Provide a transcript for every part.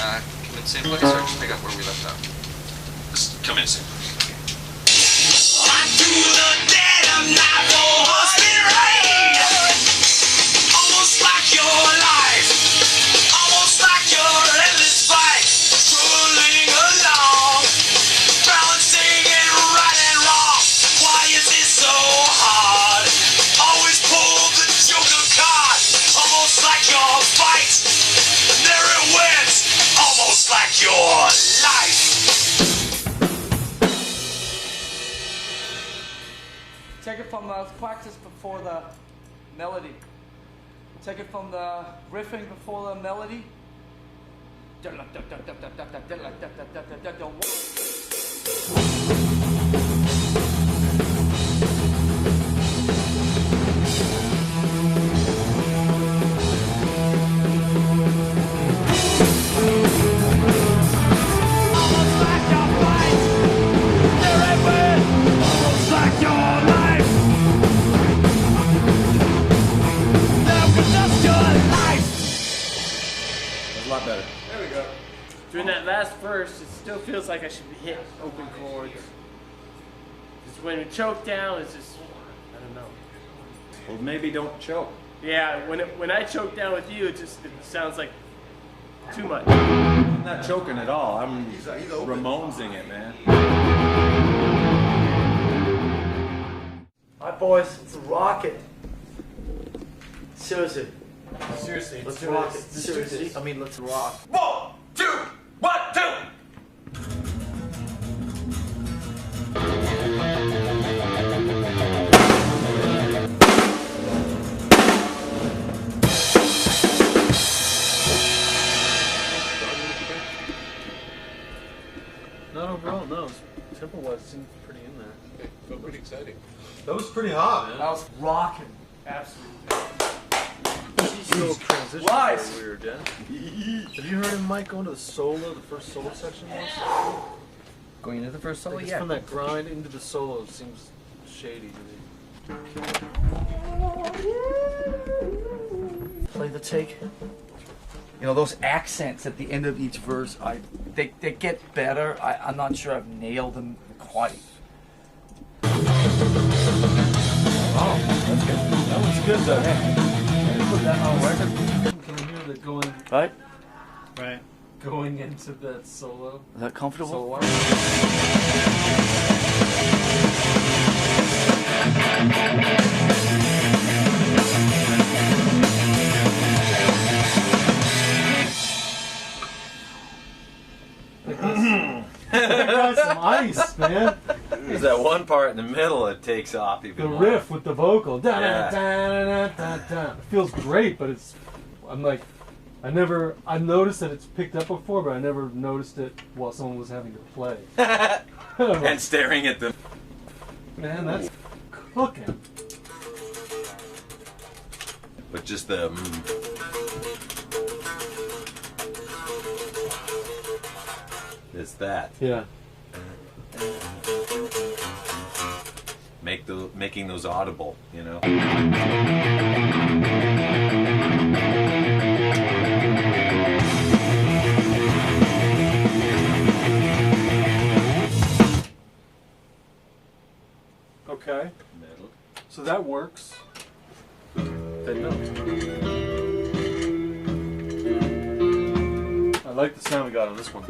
come in same place or just pick up where we left off? Just come in same place. To the dead of night, oh, husband rain. Almost like your life, almost like your endless fight, strolling along, balancing it right and wrong. Why is it so hard? Always pull the joker card, almost like your fight. There it went, almost like your life. Take it from the practice before the melody. Take it from the riffing before the melody. That's a lot better. There we go. During that last verse, it still feels like I should hit open chords. Just when we choke down, it's just, I don't know. Well, maybe don't choke. Yeah, when I choke down with you, it sounds like too much. I'm not choking at all. I'm Ramonesing it, man. Alright boys, let's rock it. Seriously. Seriously, Let's rock it. Seriously. I mean, let's rock. 1, 2, 1, 2. Not overall, no. Tempo-wise, it seemed pretty in there. Okay, felt pretty exciting. That was pretty hot, man. That was rocking. absolutely. Little transition Lies. was weird, yeah. Have you heard him, Mike, go into the solo, the first solo section once? Going into the first solo, Like, yeah. from that grind into the solo seems shady to me. Play the take. You know, those accents at the end of each verse, they get better. I'm not sure I've nailed them quite. Oh, that's good. That was good, though. Can you put that on record? Can you hear that going? Right? Right. Going into that solo. Is that comfortable? Solo. Got some ice, man. There's that one part in the middle that takes off even The more. riff with the vocal. Da, Yeah. da, da, da, da. It feels great, but I'm like, I've noticed that it's picked up before, but I never noticed it while someone was having to play. And staring at them. Man, that's cooking. But just the it's that. Yeah. Making those audible, you know. Okay. Metal. So that works. That note. I like the sound we got on this one.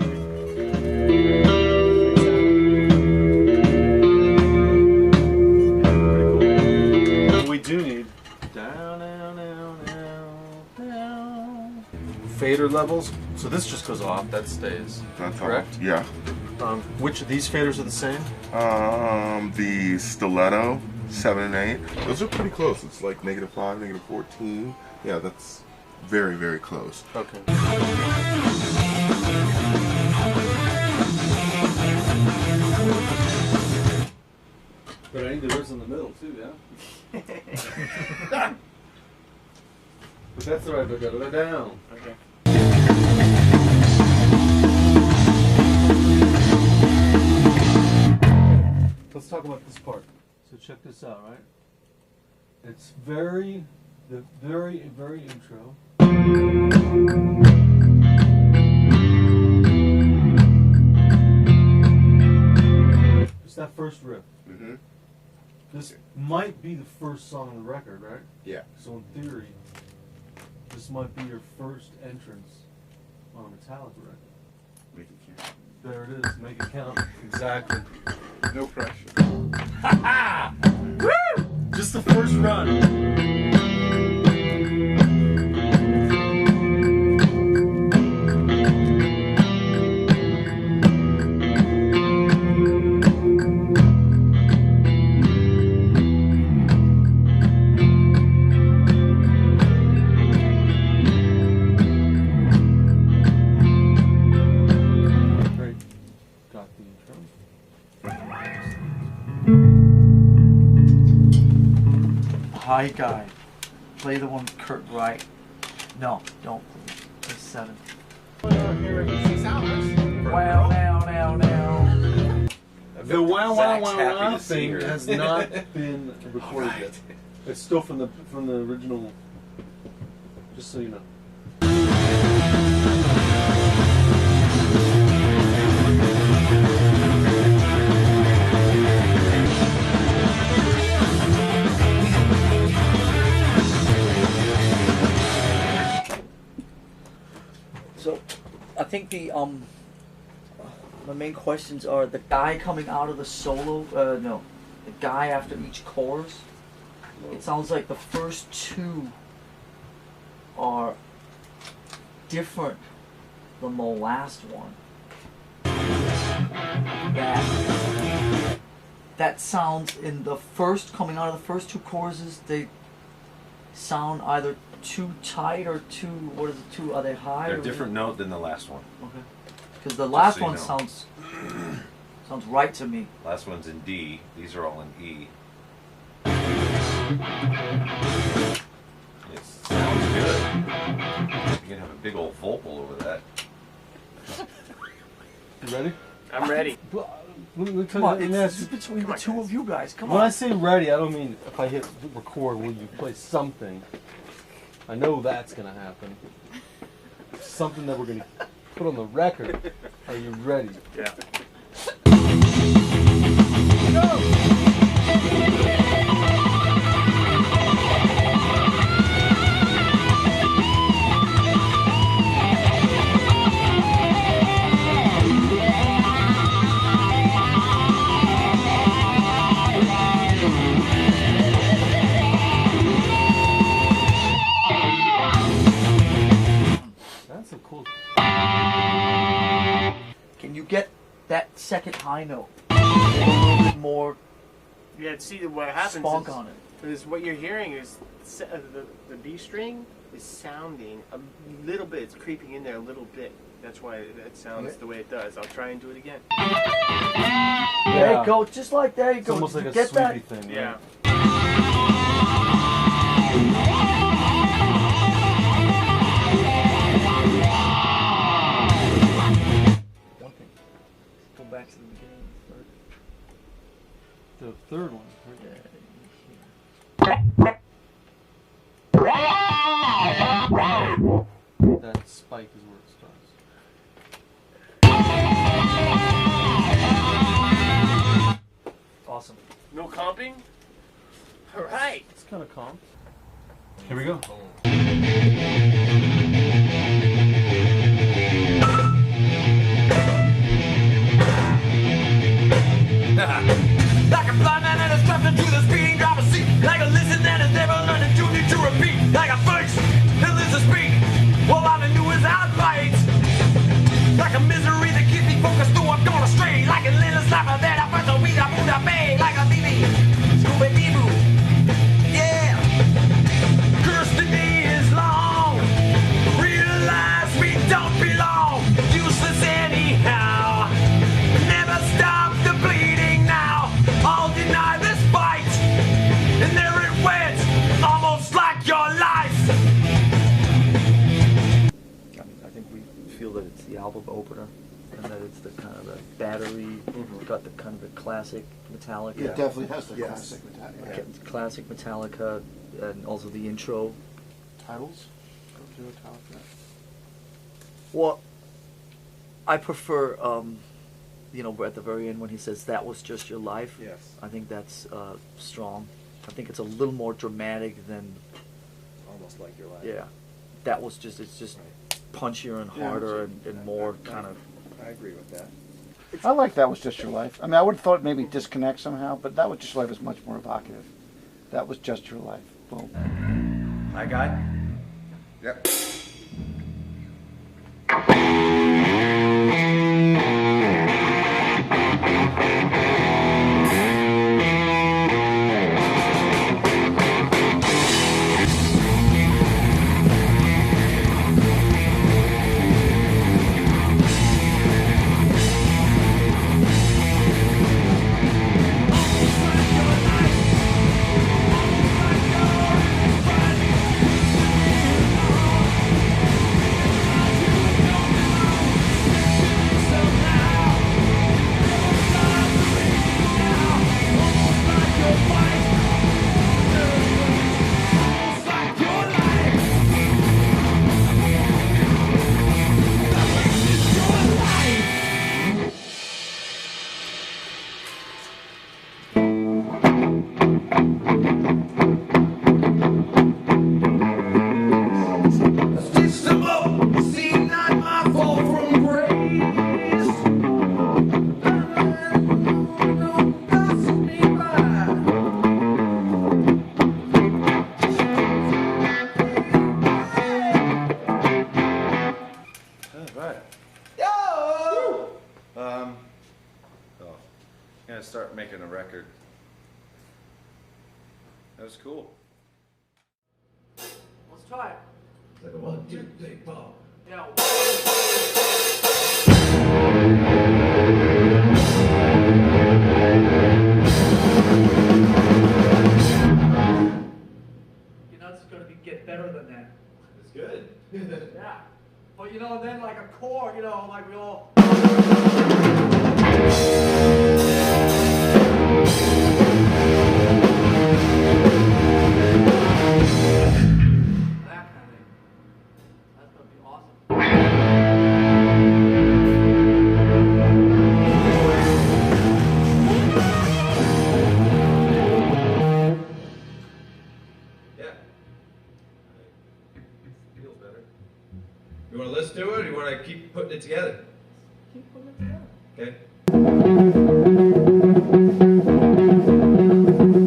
We do need down, down, down, down, down. Fader levels. So this just goes off. That stays. That's correct. all. Yeah. Which of these faders are the same? The stiletto 7 and 8. Those are pretty close. It's like -5, -14. Yeah, that's very, very close. Okay. But I need the verse in the middle too, yeah? But that's the right, but go down. Okay. Let's talk about this part. So check this out, right? It's very intro. that first riff. Mm-hmm. This might be the first song on the record, right? Yeah. So in theory, this might be your first entrance on a Metallica record. Make it count. There it is. Make it count. Exactly. No pressure. Woo! Just the first run. Great. Got the intro. Hi, guy. Play the one Kurt Wright. No, don't please. Play 7. Wow, now. The wow Zach's happy wow to see thing her. has not been recorded yet. It's still from the original. Just so you know. So, I think my main questions are the guy coming out of the solo. No, the guy after each chorus. It sounds like the first two are different than the last one. That sounds in the first, coming out of the first two choruses, they sound either too tight or too, what is it, too, are they high? They're or a different note than the last one. Okay. Because the last so you one know. sounds right to me. Last one's in D. These are all in E. It sounds good. You can have a big old vocal over that. You ready? I'm ready. Come on, it's between the two of you guys. Come When I on. say ready, I don't mean if I hit record, will you play something? I know that's gonna happen. It's something that we're gonna put on the record. Are you ready? Yeah. That's a cool. Can you get that second high note? A little bit more Yeah, see, what happens spunk on it. is what you're hearing is the B string is sounding a little bit. It's creeping in there a little bit. That's why it sounds Okay. the way it does. I'll try and do it again. There you go, just like there you It's go. almost Did like you a get that? sweetie thing. Yeah. Right? One thing. Go back to the beginning. The third one. That spike is where it starts. Awesome. No comping? All right. It's kind of calm. Here we go. Like a blind man that is strapped into the speeding driver's seat. Like a listen that has never learned and you need to repeat. Like a face that lives to speak. All I knew is outbites. Like a misery that keeps me focused though I'm gone astray. Like an endless life that I find to read a moon I made. Like a BB. Scooby-Doo. Yeah. Cursed the day is long. Realize we don't belong. Useless anyhow. Never stop the bleeding now. I'll deny this fight. And there it went. Almost like your life. I think we feel that it's the album opener, and that it's the kind of the battery, got the kind of the classic Metallica. It definitely has the Yes. classic Metallica. Okay, classic Metallica, and also the intro. Titles? Go to Metallica. Well, I prefer you know, at the very end when he says that was just your life. Yes. I think that's strong. I think it's a little more dramatic than, Almost like your life. yeah, that was just, it's just punchier and Yeah, harder and more kind of. I agree with that. I like That Was Just Your Life. I mean, I would have thought maybe disconnect somehow, but That Was Just Your Life is much more evocative. That was just your life. Boom. My guy? Yep. Gonna start making a record. That was cool. Let's try it. It's like a 1, 2, 3, 4. Yeah. You know, it's going to get better than that. It's good. Yeah. But you know, then like a chord, you know, like we all. That kind of thing. That's going to be awesome. Yeah. Feels better. You want to listen to it, or you want to keep putting it together? Keep putting it together. Okay.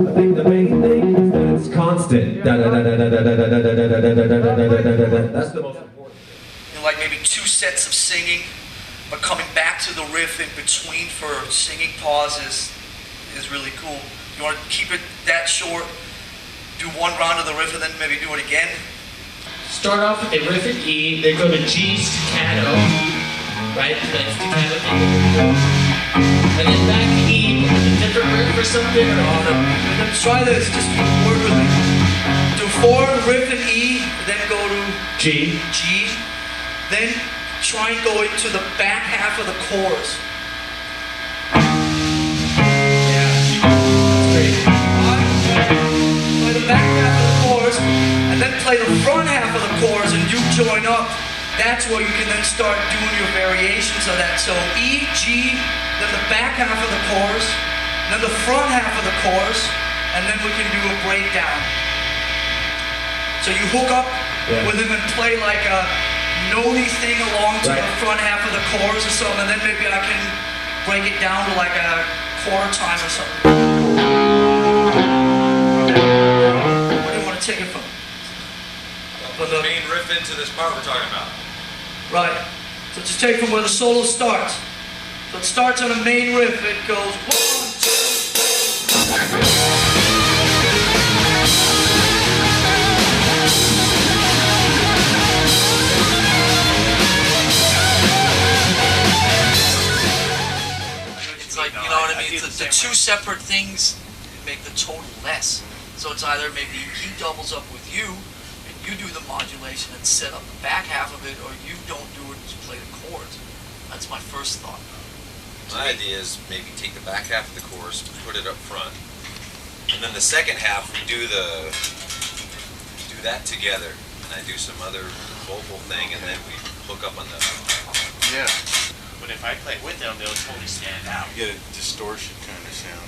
I think the main thing is that it's constant. Da da da da da da da da da da da da da da da. That's the most important. You know, like maybe 2 sets of singing, but coming back to the riff in between for singing pauses is really cool. You want to keep it that short, do 1 round of the riff and then maybe do it again. Start off with a riff in E, then go to G staccato, right? Like staccato thing. And then back to E, with a different riff or something, or all the... Then try this, just word with me. Do 4 riff in E, then go to G. G, then try and go into the back half of the chorus. Yeah. That's great. Play the back half of the chorus, and then play the front half of the chorus, and you join up. That's where you can then start doing your variations of that. So E, G, then the back half of the chorus, then the front half of the chorus, and then we can do a breakdown. So you hook up with him and play like a notey thing along to the front half of the chorus or something, and then maybe I can break it down to like a quarter time or something. Where do you want to take it from? Put the main riff into this part we're talking about. Right. So just take from where the solo starts. So it starts on a main riff. It goes 1, 2. It's like, you know what I mean? The 2 separate things make the total less. So it's either maybe he doubles up with you, you do the modulation and set up the back half of it, or you don't do it and just play the chords. That's my first thought. My idea is maybe take the back half of the chorus, put it up front, and then the second half we do that together, and I do some other vocal thing, and then we hook up on the. Yeah. but if I play with them, they'll totally stand out. You get a distortion kind of sound.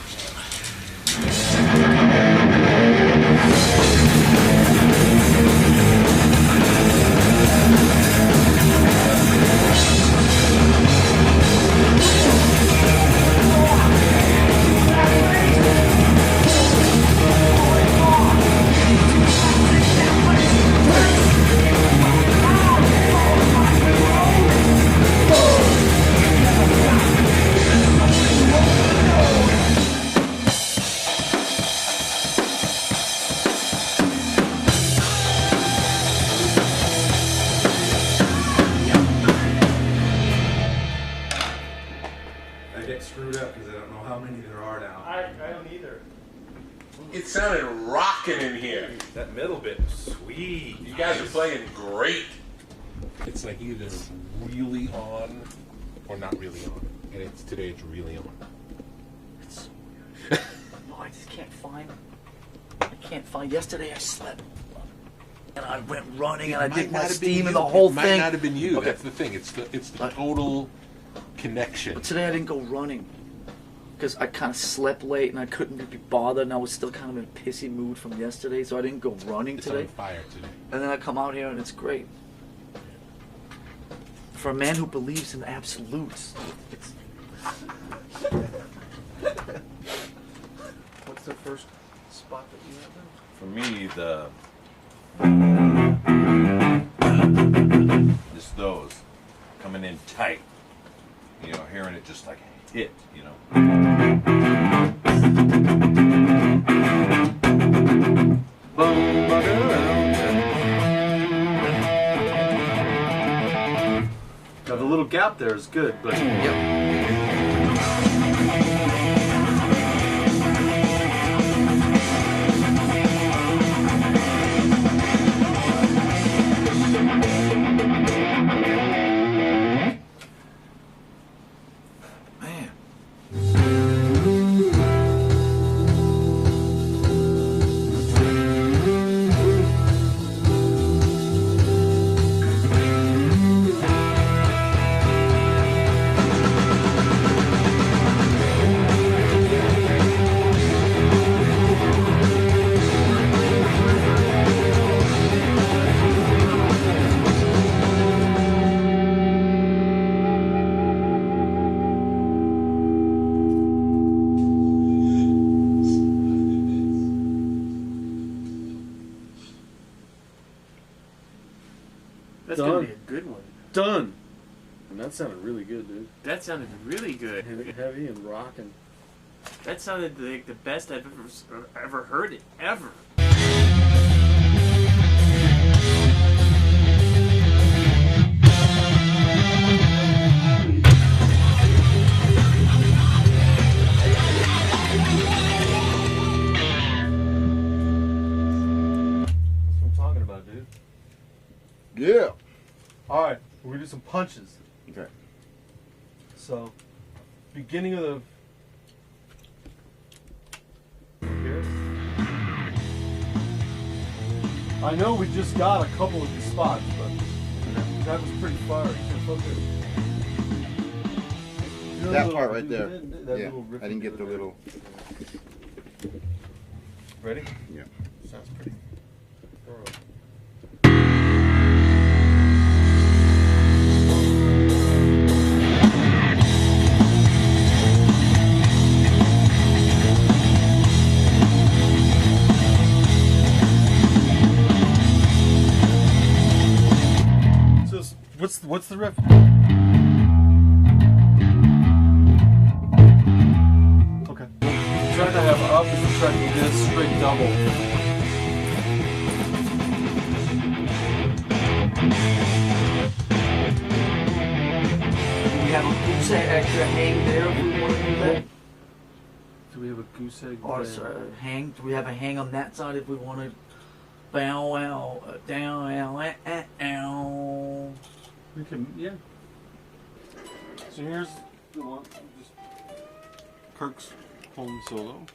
I get screwed up because I don't know how many there are now. I don't either. It sounded rocking in here. That middle bit was sweet. You guys are playing great. It's like either really on or not really on. And it's today it's really on. It's so weird. No, I just can't find. I can't find. Yesterday I slept. And I went running and I did my steam and the whole It might thing. not have been you. Okay. That's the thing. It's the total connection. But today I didn't go running. Because I kind of slept late and I couldn't be bothered and I was still kind of in a pissy mood from yesterday, so I didn't go running It's today. on fire today. And then I come out here and it's great. For a man who believes in absolutes, it's... What's the first spot that you have there? For me, just those coming in tight. You know, hearing it just like hit. You know. Now the little gap there is good, but That's gonna be a good one. done. And that sounded really good, dude. That sounded really good. Heavy and rocking. That sounded like the best I've ever heard it ever. That's what I'm talking about, dude. Yeah. All right, we're gonna do some punches. Okay. So, beginning of the. Here. I know we just got a couple of these spots, but that was pretty fiery. So look at- You know That the part little- right there. that Yeah. little riff I didn't get the there. little. Ready? Yeah. Sounds pretty thorough. So what's the riff? Okay. Try to have up is the track with this straight double. Do we have a goose egg extra hang there if we want to do that? Do we have a goose egg? Or there? sorry, hang? Do we have a hang on that side if we want to? Bow wow, down, ow. We can, yeah. So here's the one. Just Kirk's home solo.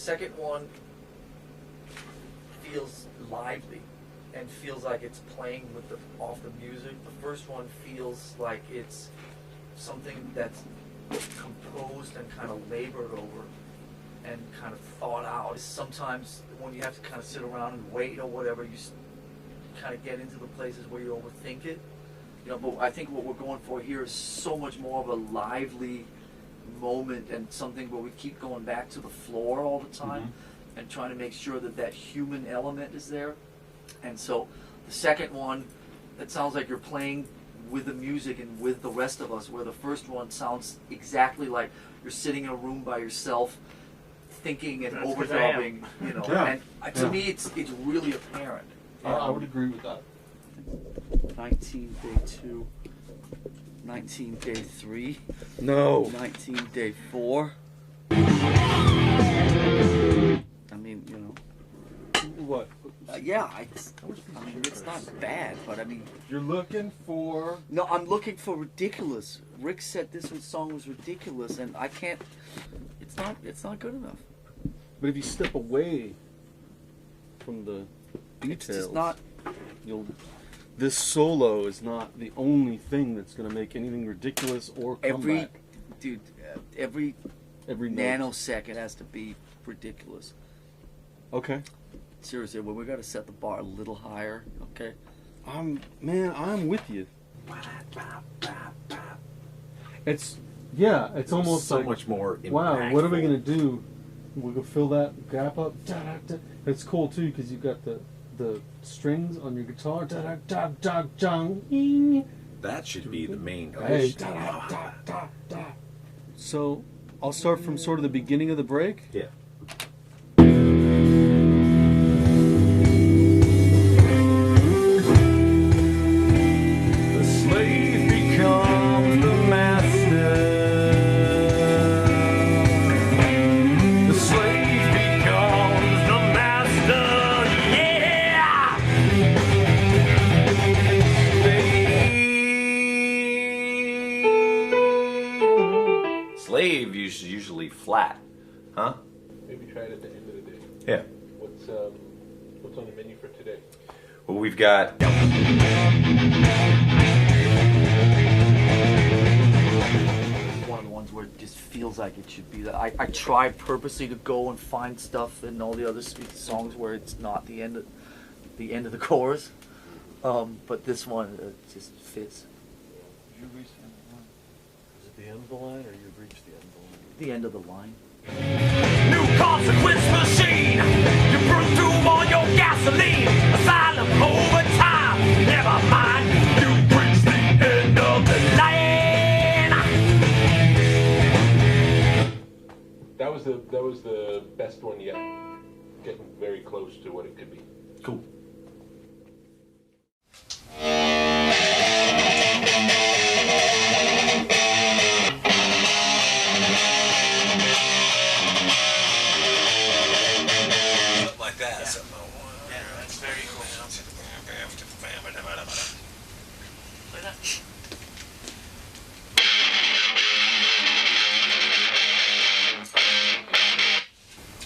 second one feels lively and feels like it's playing with off the music. The first one feels like it's something that's composed and kind of labored over and kind of thought out. Sometimes when you have to kind of sit around and wait or whatever, you kind of get into the places where you overthink it. You know, but I think what we're going for here is so much more of a lively moment and something where we keep going back to the floor all the time and trying to make sure that that human element is there. And so the second one, it sounds like you're playing with the music and with the rest of us, where the first one sounds exactly like you're sitting in a room by yourself thinking and overdubbing, you know. Yeah. And to me it's really apparent. I would agree with that. 19 day 2, 19 day 3, No. 19 day 4. I mean, you know. What? Yeah, I mean, it's not bad, but I mean. You're looking for. No, I'm looking for ridiculous. Rick said this song was ridiculous, and I can't. It's not good enough. But if you step away from the details, It's just not. This solo is not the only thing that's going to make anything ridiculous or come back. Every note. nanosecond has to be ridiculous. Okay. Seriously, well, we got to set the bar a little higher. Okay. I'm with you. It's almost so like, much more wow, what are we impactful. gonna do? We're gonna fill that gap up. Da, da, da. It's cool too because you've got the strings on your guitar. Da, da, da, da, da, That should be the main. hey, da, da, da, da, da. So I'll start from sort of the beginning of the break. Yeah. Slave is usually flat, huh? Maybe try it at the end of the day. Yeah. What's on the menu for today? Well, we've got. One of the ones where it just feels like it should be that. I try purposely to go and find stuff in all the other songs where it's not the end of the chorus, but this one just fits. Did you reach the end of the line? Is it the end of the line, or you've reached the end of the line? The end of the line. New consequence machine. You burn through all your gasoline. Asylum over time. Never mind. You reach the end of the line. That was the best one yet. Getting very close to what it could be. Cool. Something like that. Yeah, that's very cool. Play that.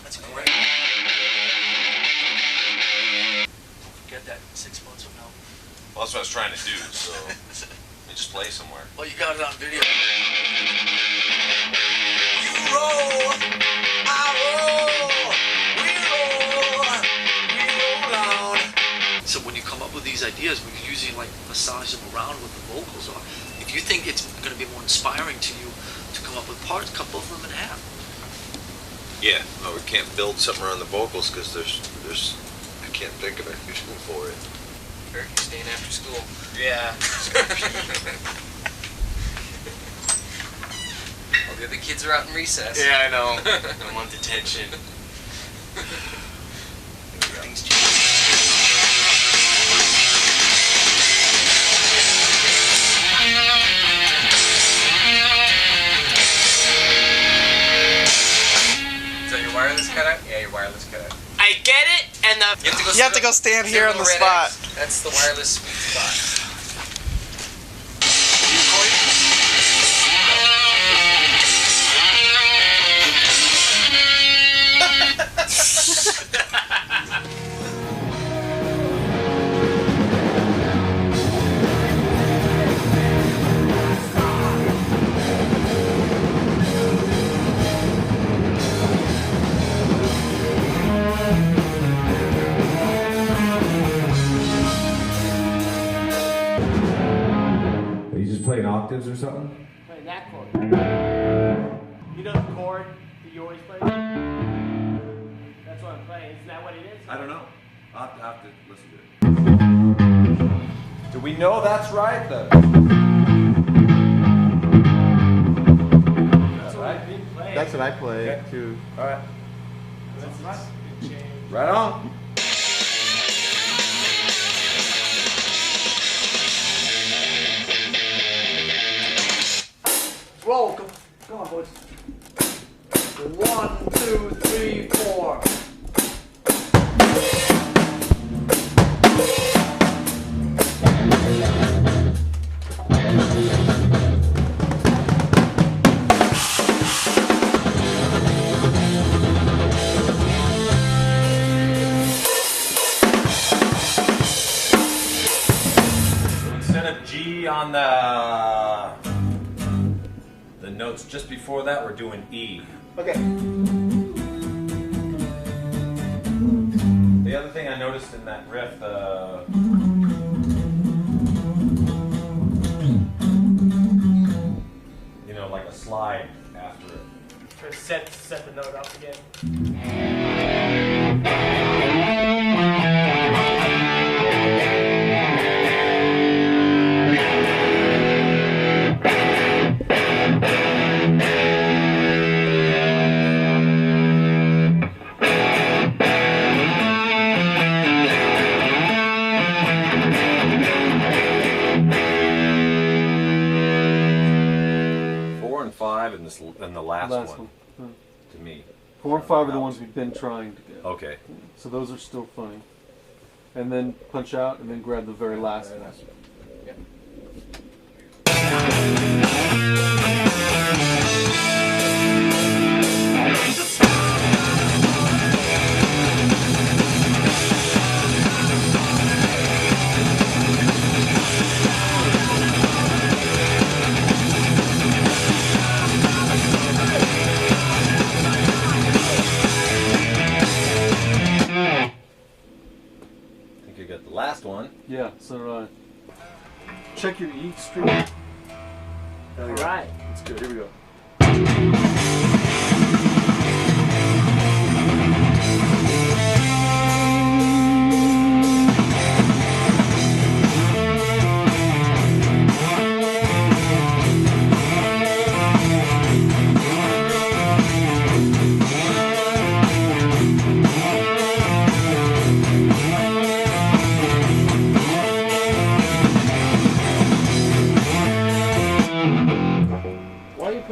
That's great. Don't forget that 6 months from now. Well, that's what I was trying to do, so let me just play somewhere. Oh, you got it on video. You roll. I roll. We roll. We roll on. So when you come up with these ideas, we can usually like massage them around with the vocals on. If you think it's going to be more inspiring to you to come up with parts, cut both of them in half. Yeah, no, we can't build something around the vocals because there's I can't think of a reason for it. Eric, you staying after school? Yeah. All the other kids are out in recess. Yeah, I know. I'm on detention. Things change. Is that your wireless cutout? Yeah, your wireless cutout. I get it, and You have to go stand here on the spot. That's the wireless sweet spot. Are you just playing octaves or something? Playing that chord. You know the chord that you always play? That's what I'm playing. Isn't that what it is? I don't know. I'll have to listen to it. Do we know that's right, though? That's what I've been playing. That's what I play too. All right. That's right. Right on. Roll. Come on, boys. 1, 2, 3, 4. Instead of G on the notes just before that, we're doing E. Okay. The other thing I noticed in that riff, you know, like a slide after it. Try to set the note up again. And the last one. Huh. To me. 4 and 5 are the ones we've been trying to get. Okay. So those are still funny. And then punch out and then grab the very last one. Last one. Yeah, so do I. Check your E string. All right. That's good. Here we go.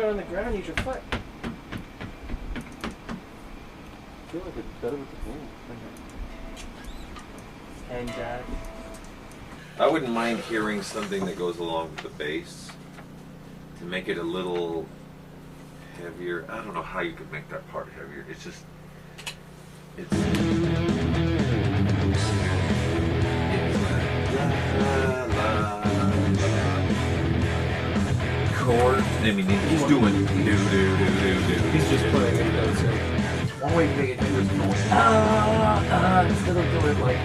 On the ground, use your foot. I feel like it's better with the boom. And I wouldn't mind hearing something that goes along with the bass to make it a little heavier. I don't know how you could make that part heavier. It's just, chord. I mean, he's doing do. He's just playing it. One way to make it do is going instead of doing like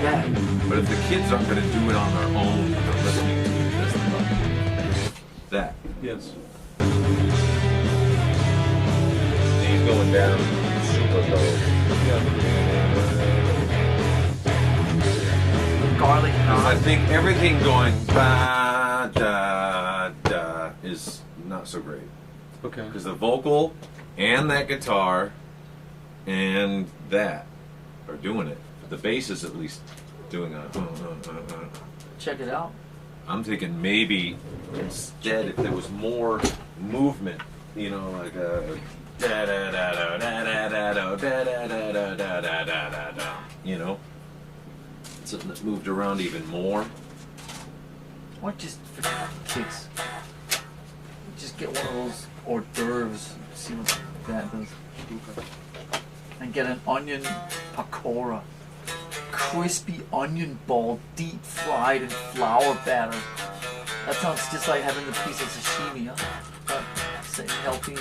that. But if the kids aren't going to do it on their own, they're listening to it. That's the problem. That. Yes. He's going down super low. Garlic knot. I think everything going ba da da is not so great. Okay. Because the vocal and that guitar and that are doing it. The bass is at least doing a. Check it out. I'm thinking maybe instead if there was more movement, you know, like a da da da da da da da da da da da da da da da, you know, something that moved around even more. Or just for kids, just get one of those hors d'oeuvres and see what that does. and get an onion pakora. Crispy onion ball, deep fried in flour batter. That sounds just like having a piece of sashimi, huh? But staying healthy.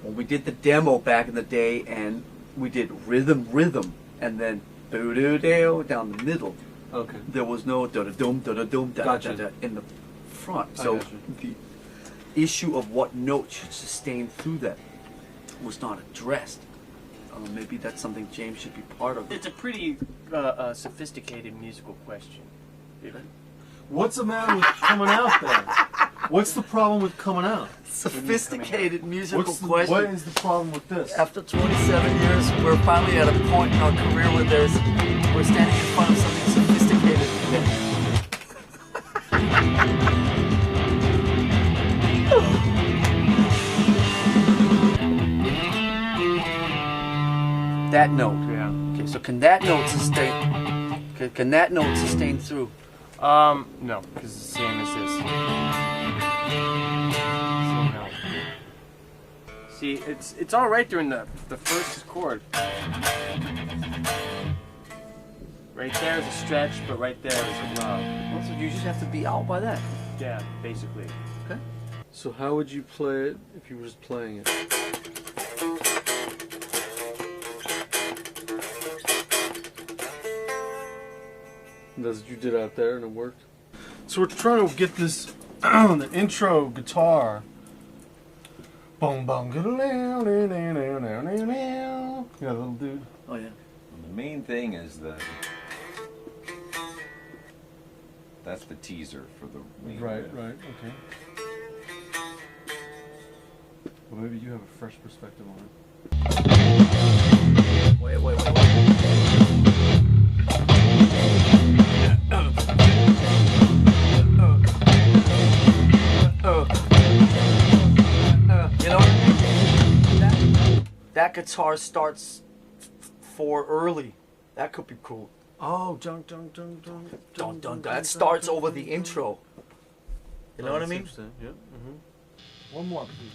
Well, we did the demo back in the day, and we did rhythm, and then boo-doo-doo down the middle. Okay. There was no da-da-dum, da-da-dum, da-da-da in the front. So the issue of what note should sustain through that was not addressed. Maybe that's something James should be part of. It's a pretty sophisticated musical question. What's the matter with coming out then? What's the problem with coming out? Sophisticated musical question. What is the problem with this? After 27 years, we're finally at a point in our career where we're standing in front of something sophisticated again. That note. Yeah. Okay, so can that note sustain? Can that note sustain through? No, because it's the same as this. So no. See, it's all right during the first chord. Right there is a stretch, but right there is a rub. So you just have to be out by that. Yeah, basically. Okay. So how would you play it if you were just playing it? That's what you did out there and it worked? So we're trying to get this, the intro guitar. Boom, boom, yeah, little dude. Oh yeah. The main thing is that's the teaser for the main riff. Right, okay. Well, maybe you have a fresh perspective on it. Wait. You know, that guitar starts 4 early. That could be cool. Oh, dun dun dun dun Dun dun. That starts over the intro. You know what I mean? Yeah. One more, please.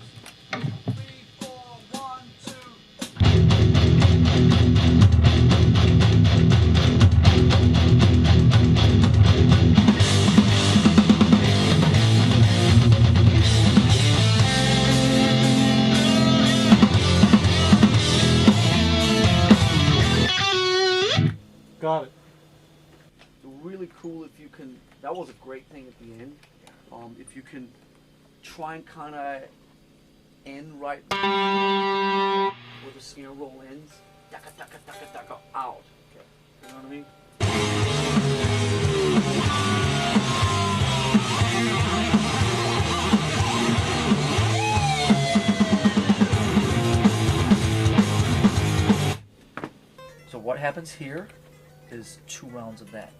Got it. Really cool if you can. That was a great thing at the end. If you can try and kind of end right where the snare roll ends, taka taka taka taka out. Okay. You know what I mean? So what happens here is 2 rounds of that.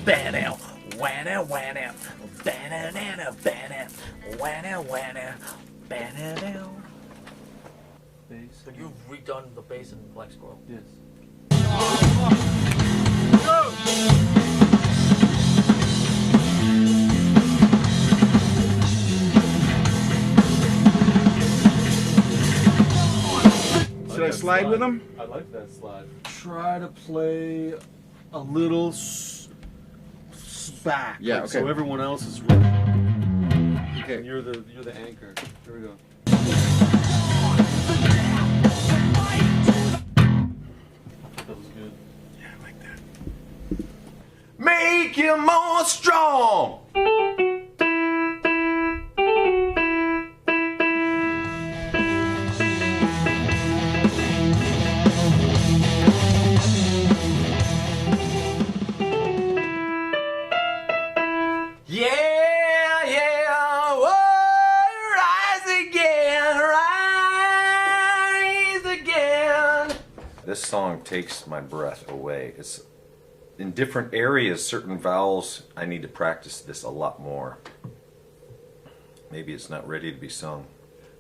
Banana, wanna, wanna, banana, banana, wanna, wanna, banana. Bass. So you've redone the bass in Black Squirrel? Yes. Should I slide with them? I like that slide. Try to play a little back. Yeah, like, okay. So everyone else is ready. Okay. And you're the anchor. Here we go. That was good. Yeah, I like that. Make you more strong. This song takes my breath away. It's in different areas, certain vowels, I need to practice this a lot more. Maybe it's not ready to be sung.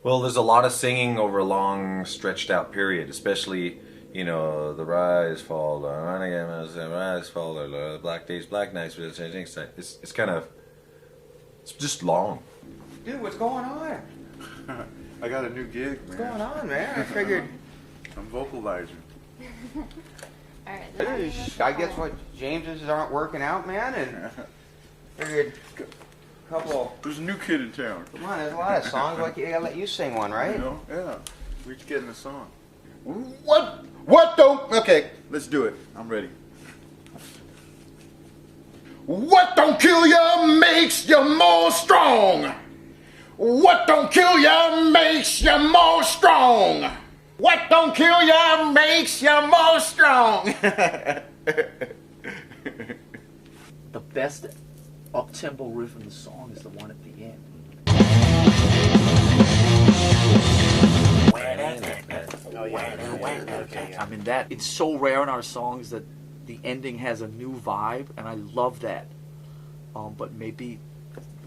Well, there's a lot of singing over a long, stretched out period, especially you know, the rise, fall, the rise, fall, the black days, black nights. It's kind of, it's just long. Dude, what's going on? I got a new gig, man. What's going on, man? I figured. I'm vocalizing. Alright, Hey, I guess what James's aren't working out, man, and figured a couple. There's a new kid in town. Come on, there's a lot of songs. Like, I gotta let you sing one, right? You know? Yeah. We're getting a song. What don't? Okay, let's do it. I'm ready. What don't kill you makes you more strong. What don't kill you makes you more strong. What don't kill you makes you more strong. The best up-tempo riff in the song is the one at the end. Oh, yeah. I mean, that it's so rare in our songs that the ending has a new vibe, and I love that. But maybe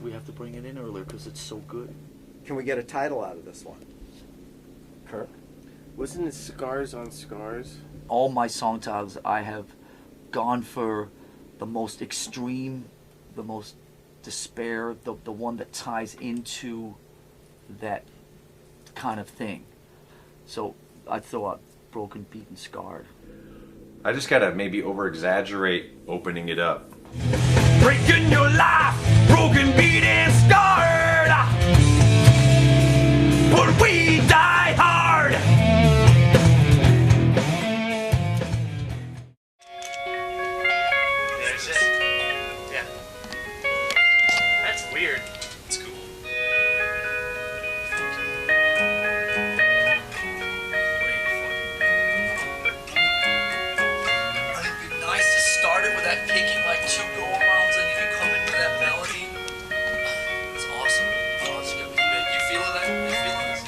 we have to bring it in earlier because it's so good. Can we get a title out of this one? Kirk? Wasn't it Scars on Scars? All my song titles, I have gone for the most extreme, the most despair, the one that ties into that kind of thing. So I throw out Broken, Beaten, Scarred. I just gotta maybe over-exaggerate opening it up. Breaking your life, broken, beat, and scarred. But we die hard. There's it. Yeah. That's weird. It's cool. It'd be nice to start it with that picking like 2 go-arounds, and if you come into that melody, it's awesome. Oh, it's good. You feeling that? You feeling this?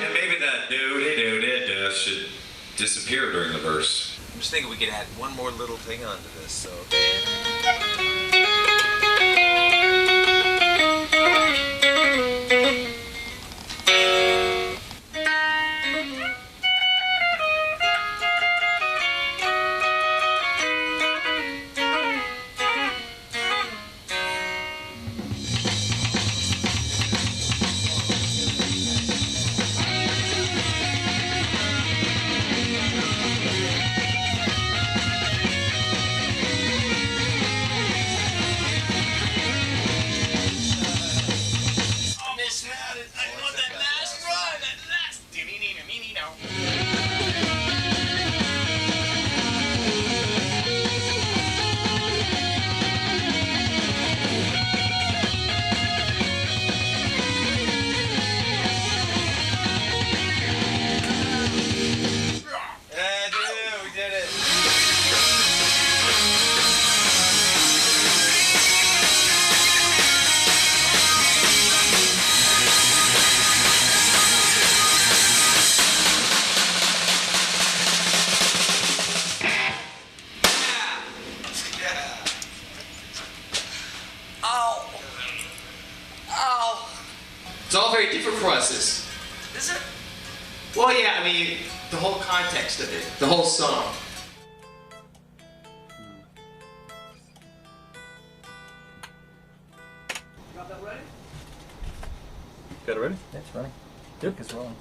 And maybe that do should disappear during the verse. I'm just thinking we could add one more little thing onto this, so. It's all very different for us. Is it? Well, yeah, I mean, the whole context of it, the whole song. Got that ready? Got it ready? That's right. Duke is rolling.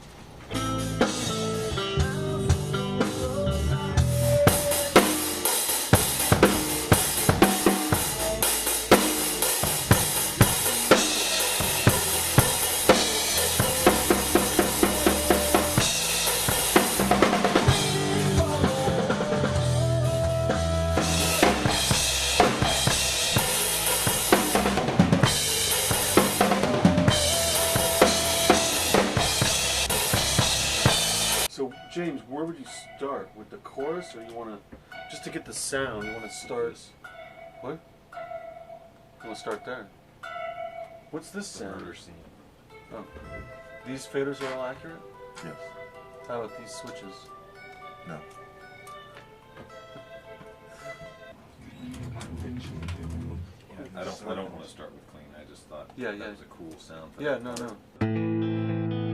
So, James, where would you start? With the chorus, or you want to, just to get the sound, you want to start, what? You want to start there. What's this sound? Oh. These faders are all accurate? Yes. How about these switches? No. start with clean. I just thought Yeah, that yeah. was a cool sound. For Yeah, that no, part. no.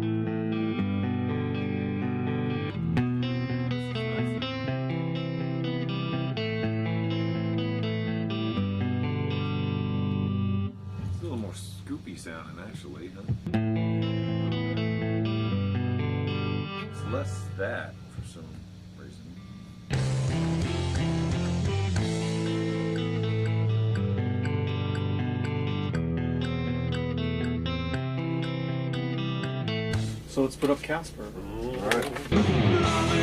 It's a little more scoopy sounding, actually, huh? It's less that for some reason. So let's put up Casper. All right.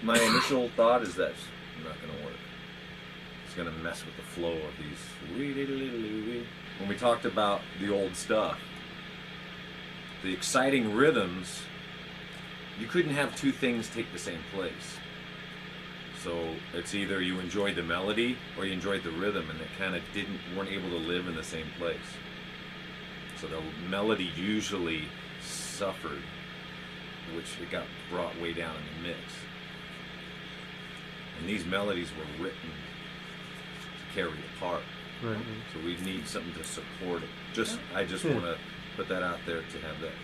My initial thought is that's not going to work. It's going to mess with the flow of these. When we talked about the old stuff, the exciting rhythms, you couldn't have two things take the same place. So it's either you enjoyed the melody or you enjoyed the rhythm, and they kind of weren't able to live in the same place. So the melody usually suffered, which it got brought way down in the mix. And these melodies were written to carry the part. Right. So we need something to support it. I just Yeah. want to put that out there to have that.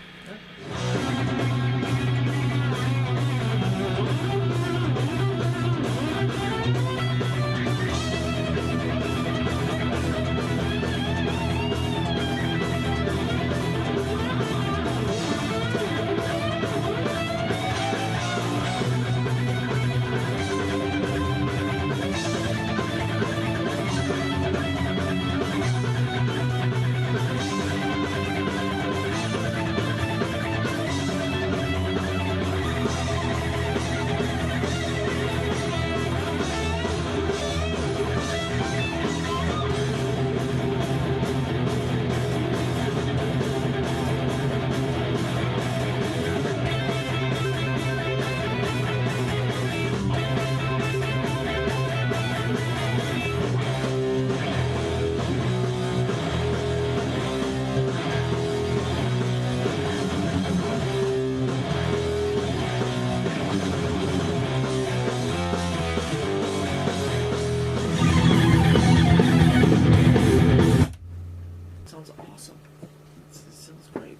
Sounds awesome. It sounds great.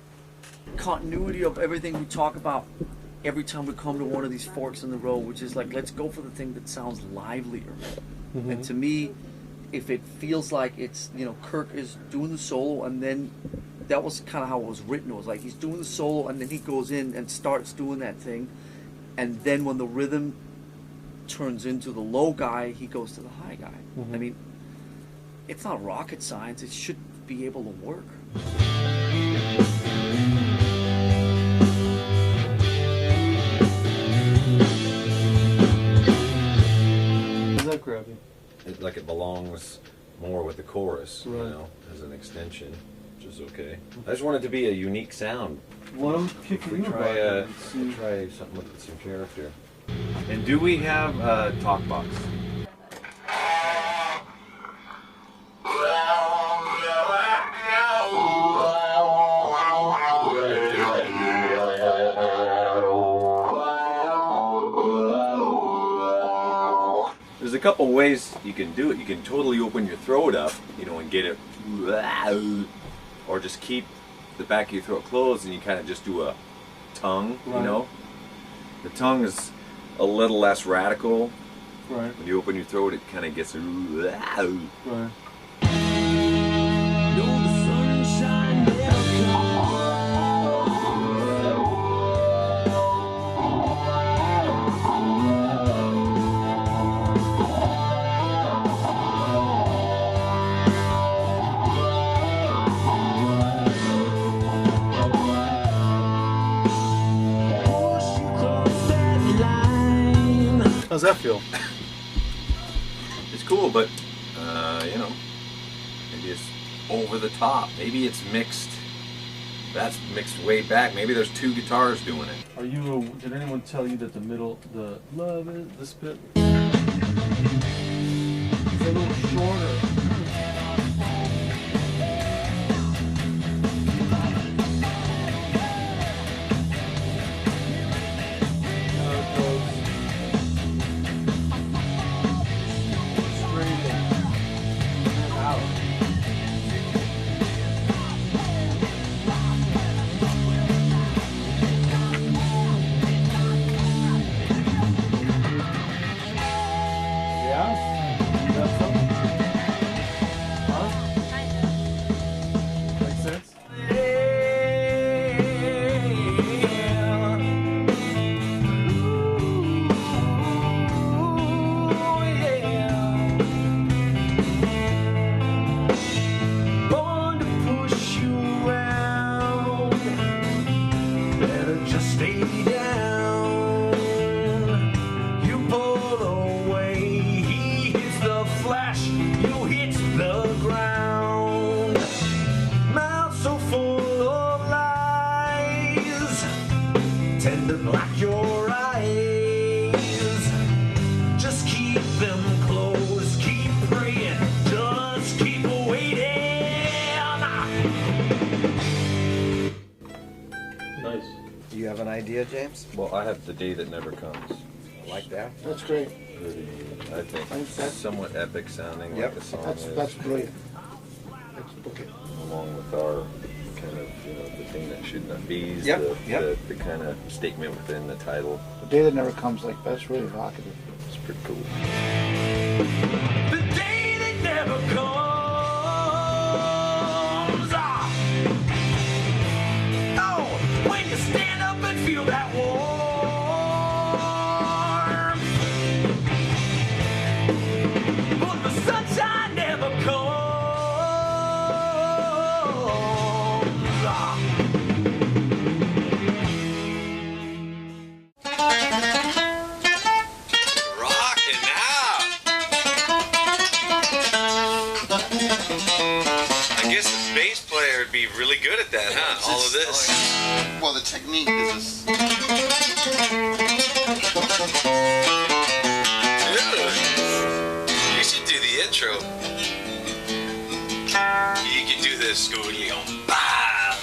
Continuity of everything we talk about every time we come to one of these forks in the road, which is like, let's go for the thing that sounds livelier. And to me, if it feels like it's, Kirk is doing the solo, and then that was kind of how it was written. It was like he's doing the solo, and then he goes in and starts doing that thing, and then when the rhythm turns into the low guy, he goes to the high guy. I mean, it's not rocket science. It should be able to work. Does that grab you? Like it belongs more with the chorus, as an extension, which is okay. I just want it to be a unique sound. Let them kick We you try something with some character. And do we have a talk box? There's a couple ways you can do it. You can totally open your throat up, and get it, or just keep the back of your throat closed and you kind of just do a tongue, The tongue is a little less radical. Right. When you open your throat, it kind of gets Right. How's that feel? It's cool, but you know, maybe it's over the top. Maybe it's mixed. That's mixed way back. Maybe there's two guitars doing it. Are you? Did anyone tell you that the middle, the love is this bit? It's a little shorter. Like your eyes, just keep them closed, keep praying, just keep waiting. Nice. Do you have an idea, James? Well, I have The Day That Never Comes. I like that. That's great. Pretty, I think, That's- somewhat epic sounding, Yep. like the song That's is. brilliant. Let's book it. Along with our kind of, you know, the thing that should not be, Yep, yep. the kind of statement within the title. The Day That Never Comes, like, that's really evocative. It's pretty cool. The day that never comes. Oh, when you stand up and feel that warmth. But the sunshine never comes. Rockin' out. I guess the bass player would be really good at that, huh? All of this. Well, the technique is just. Dude, you should do the intro. You can do this. Go, Leon. Bow.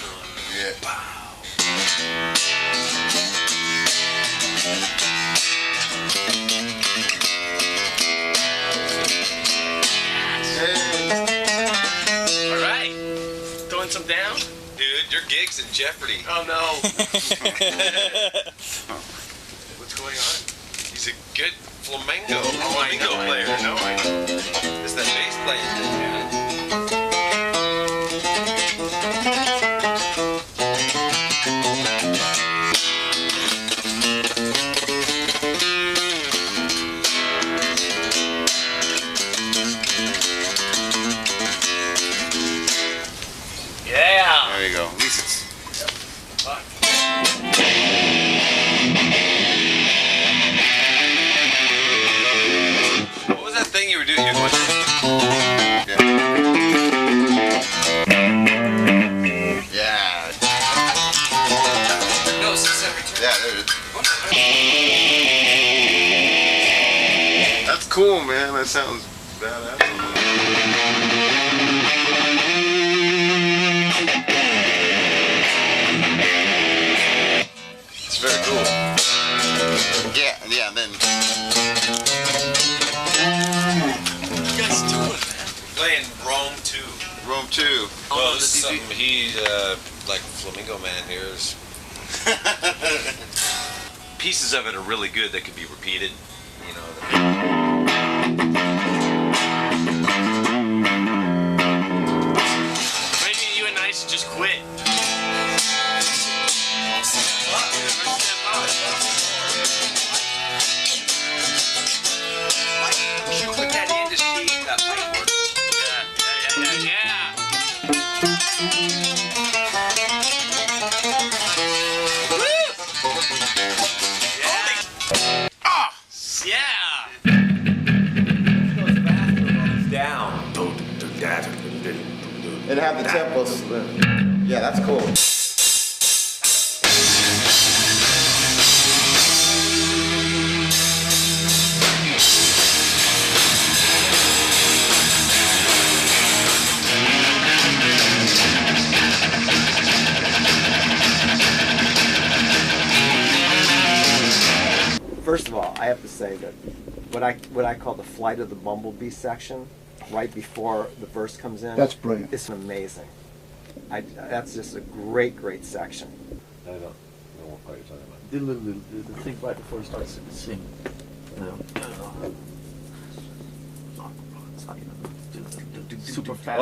Yeah. All right. Throwing some down? Dude, your gig's in jeopardy. Oh, no. What's going on? He's a good flamenco I know, player. I know. It's that bass playing thing, man. Yeah. There you go. At least it's. What was that thing you were doing? You're going, Yeah. No, 672. Yeah, there it is. That's cool, man. That sounds badass. it's very cool. Yeah, yeah, and then. What are you guys doing, man? Playing Rome 2. Rome 2. Well, this is something he, like Flamingo Man here is. Pieces of it are really good that could be repeated. You know. Maybe you and I should just quit. You should put that in to see if that might work. Yeah. and have the tempo split. Yeah, that's cool. First of all, I have to say that what I call the flight of the bumblebee section, right before the verse comes in. That's brilliant. It's amazing. That's just a great section. I don't know what you're talking about. The thing right before he starts to sing. Super fast.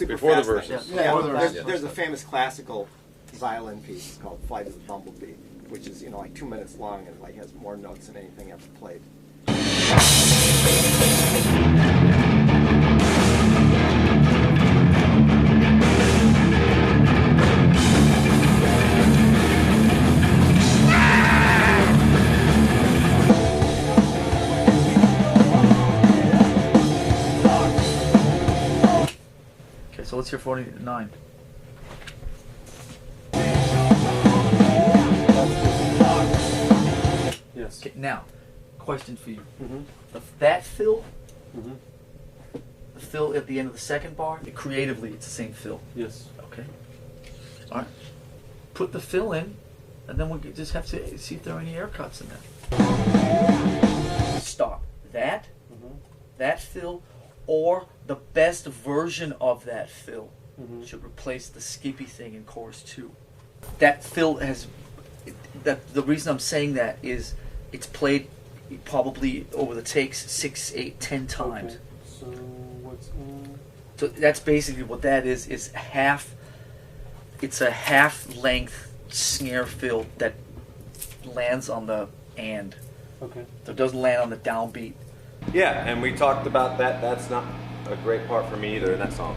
Before the verses. There's a famous classical violin piece called "Flight of the Bumblebee," which is like 2 minutes long and like has more notes than anything ever played. Okay, so let's hear 49. Yes. Okay, now, question for you. That fill, the fill at the end of the second bar, creatively it's the same fill. Yes. Okay. All right. Put the fill in, and then we'll just have to see if there are any air cuts in there. Stop. That fill, or the best version of that fill should replace the skippy thing in chorus 2. That fill has. The reason I'm saying that is it's played probably over the takes 6, 8, 10 times. Okay. So what's So that's basically what that is. It's a half length snare fill that lands on the and. Okay. So it doesn't land on the downbeat. Yeah, and we talked about that. That's not a great part for me either in that song.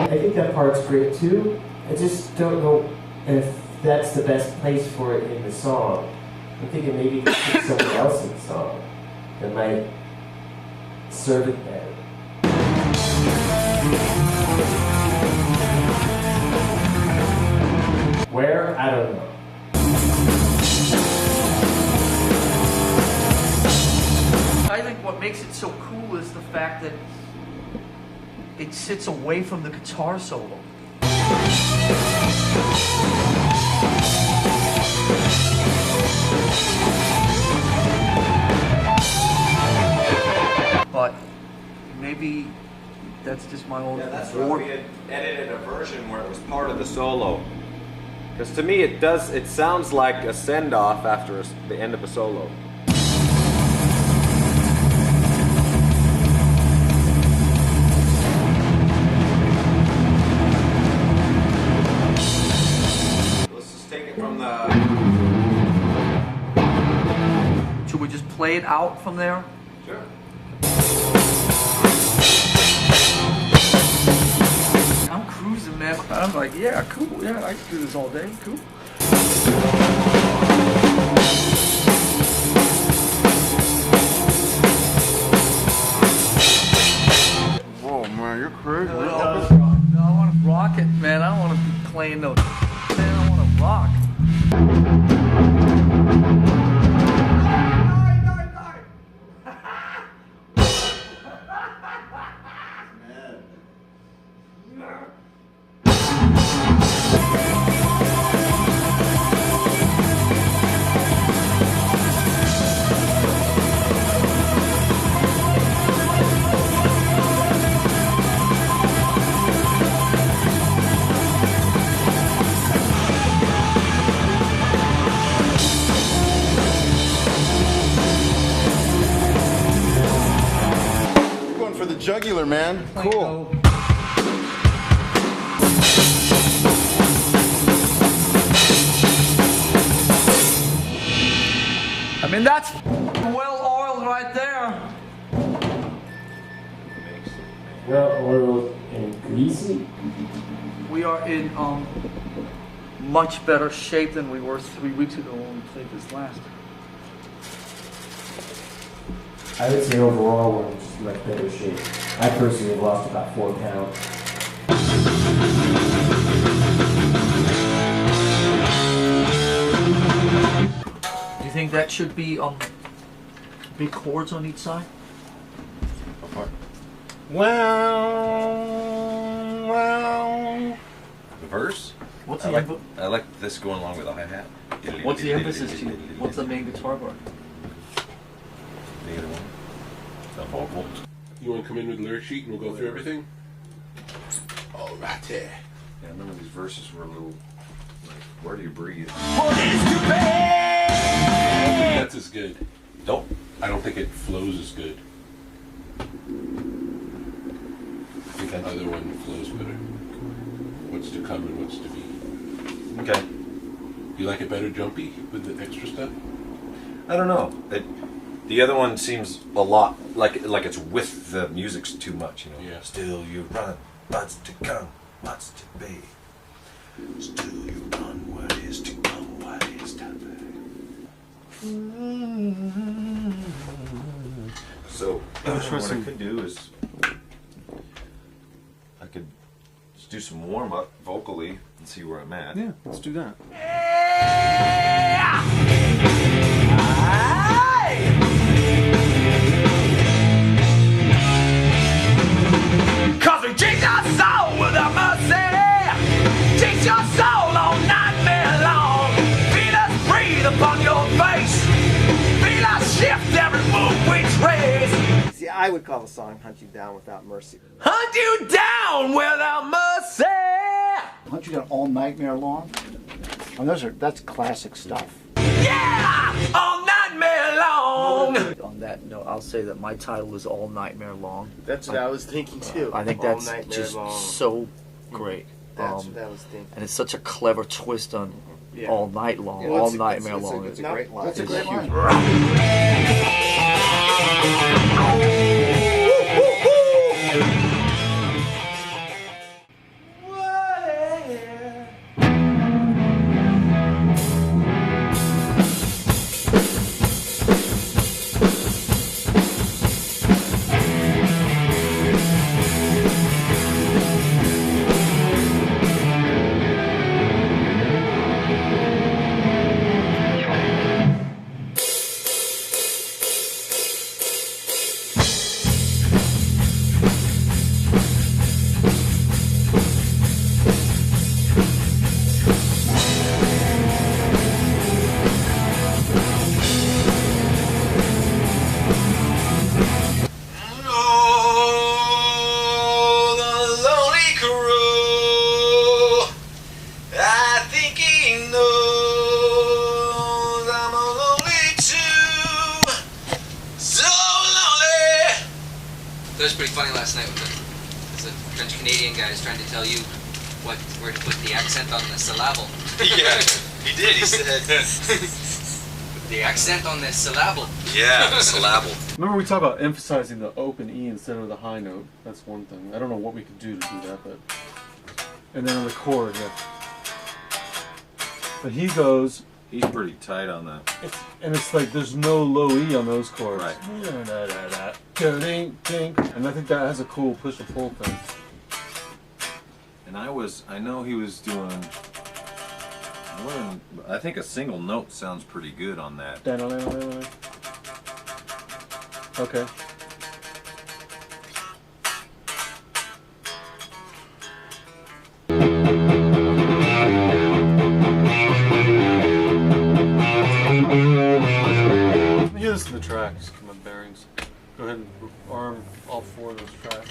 I think that part's great too. I just don't know if that's the best place for it in the song. I'm thinking maybe you could put something else in the song that might serve it better. Where? I don't know. I think what makes it so cool is the fact that it sits away from the guitar solo. But maybe that's just my own. Yeah, that's why we had edited a version where it was part of the solo. Because to me, it sounds like a send-off after the end of a solo. Let's just take it from the... Should we just play it out from there? Sure. I'm cruising, man. I'm like, yeah, cool. Yeah, I can do this all day. Cool. Whoa, man, you're crazy. No, I want to rock it, man. I don't want to be playing no. Man, I want to rock. You're going for the jugular, man. Cool. I mean, that's well oiled right there. Well oiled and greasy. We are in much better shape than we were 3 weeks ago when we played this last. I would say overall we're in just much better shape. I personally have lost about 4 pounds. Do you think that should be big chords on each side? How far? Well. The verse? What's I the like, I like this going along with the hi-hat. What's the emphasis to you? What's the main guitar part? Neither one. The vocal. You want to come in with the lyric sheet and we'll go through everything? All right, Yeah, I remember these verses were a little like, where do you breathe? That's as good. Nope. I don't think it flows as good. I think that other one flows better. What's to come and what's to be. Okay. You like it better jumpy with the extra stuff? I don't know. The other one seems a lot like it's with the music's too much, you know. Yeah. Still you run, what's to come, what's to be. Still you run, what is to come, what is to be. So what I could do is I could just do some warm up vocally and see where I'm at. Yeah, let's do that. Cause we change our soul without mercy. Change your soul all nightmare long. Feel us breathe upon your face. Feel us shift every move we trace. See, I would call the song Hunt You Down Without Mercy. Hunt you down without mercy. Hunt You Down All Nightmare Long. Oh, that's classic stuff. Yeah! All nightmare long. On that note, I'll say that my title is All Nightmare Long. That's what I was thinking too. I think All that's Nightmare just Long. so great. That's what I was thinking. And it's such a clever twist on Yeah. All Night Long, Yeah, All it's a- Nightmare it's a- Long. it's a great line. That's a great line. That was pretty funny last night with the French Canadian guy is trying to tell you where to put the accent on the syllable. Yeah, he did. He said the accent on the syllable. Yeah, the syllable. Remember we talked about emphasizing the open E instead of the high note. That's one thing. I don't know what we could do to do that, but and then on the chord, yeah. But he goes. He's pretty tight on that. And it's like there's no low E on those chords. Right. And I think that has a cool push and pull thing. And I know he was doing I think a single note sounds pretty good on that. Okay. You listen to the tracks, come on, bearings. Go ahead and arm all four of those tracks.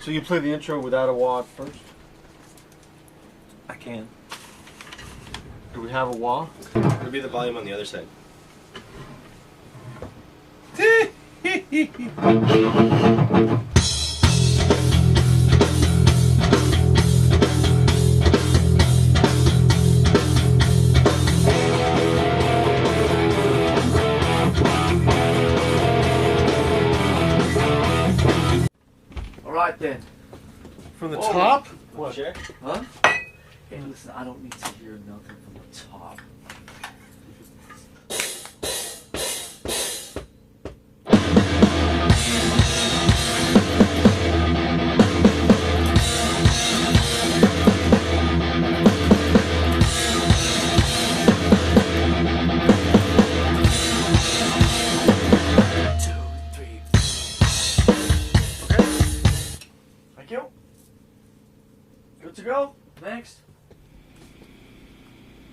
So you play the intro without a wah first? I can. Do we have a wah? It'll be the volume on the other side. Alright then. From the top? What? Check. Huh? Hey, listen, I don't need to hear nothing from the top.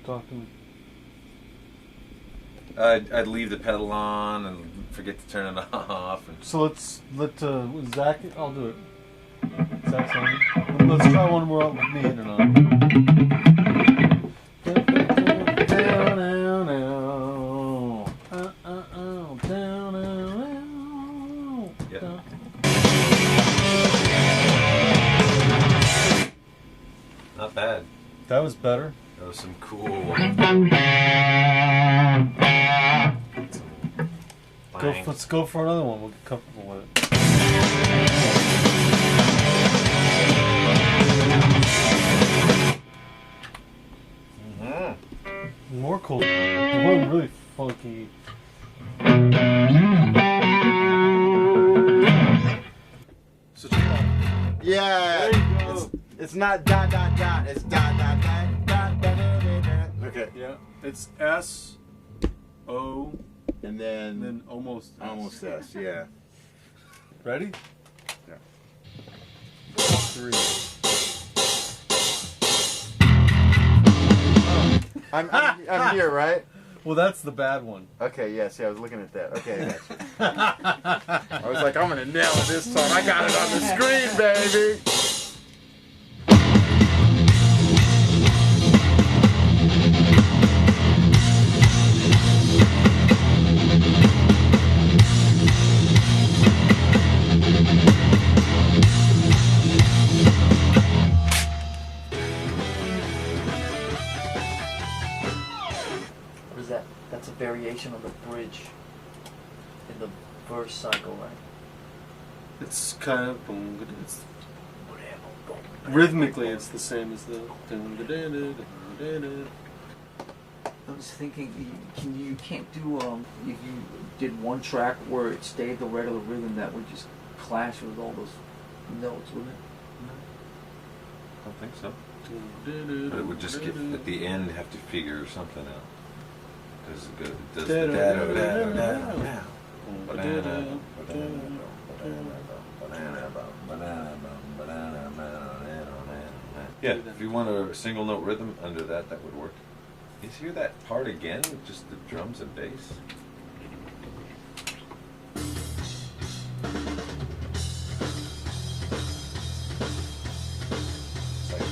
talking. I'd leave the pedal on and forget to turn it off. And So let Zach. I'll do it. Zach's on. Let's try one more out with me and on. Yeah. Not bad. That was better. That was some cool. Let's go for another one. We'll get comfortable with it. More cool. One really funky. Yeah. It's not dot dot dot. It's dot dot dot dot dot dot dot. Okay. Yeah. It's S O and then almost S. Yeah. Ready? Yeah. 3. I'm here, right? Well, that's the bad one. Okay, yeah, see, I was looking at that. Okay, I got you. I was like, I'm going to nail it this time. I got it on the screen, baby. What is that? That's a variation of the bridge in the verse cycle, right? It's kind of rhythmically, it's the same as the. I was thinking, you can't do if you did one track where it stayed the regular rhythm, that would just clash with all those notes, wouldn't it? I don't think so. But it would just get at the end have to figure something out. Does the yeah, if you want a single note rhythm under that, that would work. You hear that part again with just the drums and bass? It's like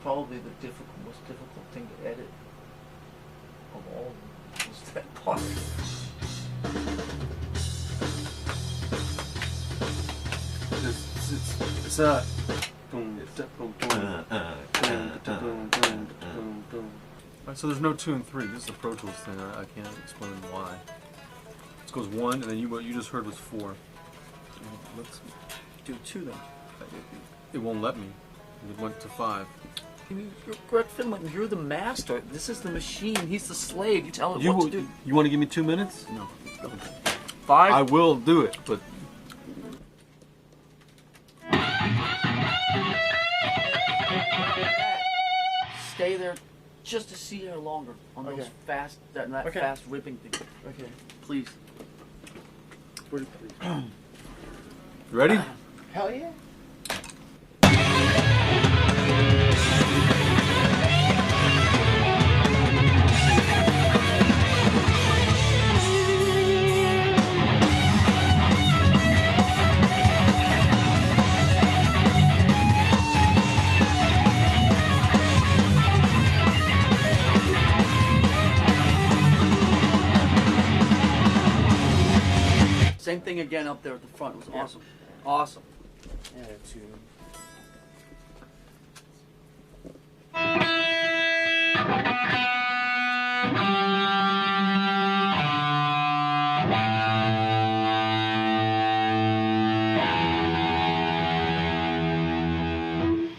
Probably the most difficult thing to edit of all of them was that part. It's not. So there's no 2 and 3. This is a Pro Tools thing. I can't explain why. This goes 1, and then what you just heard was 4. Let's do 2 then. It won't let me. It went to 5. You're Greg Finland. You're the master. This is the machine. He's the slave. You tell him what to do. You want to give me 2 minutes? No. 5? I will do it, but. Stay there just to see her longer on those fast, that fast ripping thing. Okay. Please. Pretty please. Ready? Hell yeah. Same thing again up there at the front. It was awesome. Awesome. Attitude. I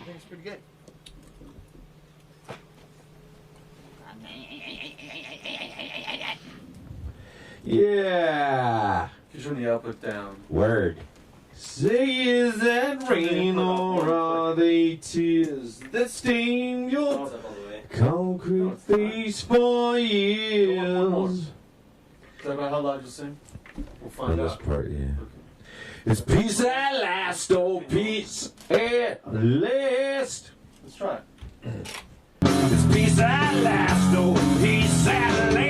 think it's pretty good. Yeah. You turn the output down. Word. Say is that rain or are they tears that stain your concrete face for years? Is that about how loud you sing? We'll find On this out. part, yeah. It's peace at last, oh peace at last. Let's try it. It's peace at last, oh peace at last.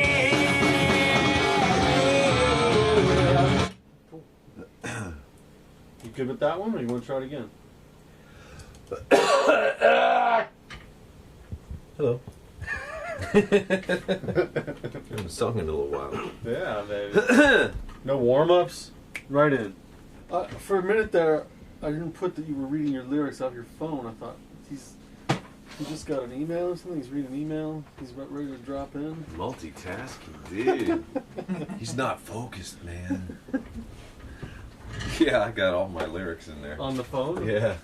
You good with that one, or you want to try it again? Hello. Haven't sung in a little while. Yeah, baby. No warm-ups? Right in. For a minute there, I didn't put that you were reading your lyrics off your phone. I thought, he just got an email or something? He's reading an email? He's about ready to drop in? Multitasking, dude. He's not focused, man. Yeah, I got all my lyrics in there. On the phone? Yeah.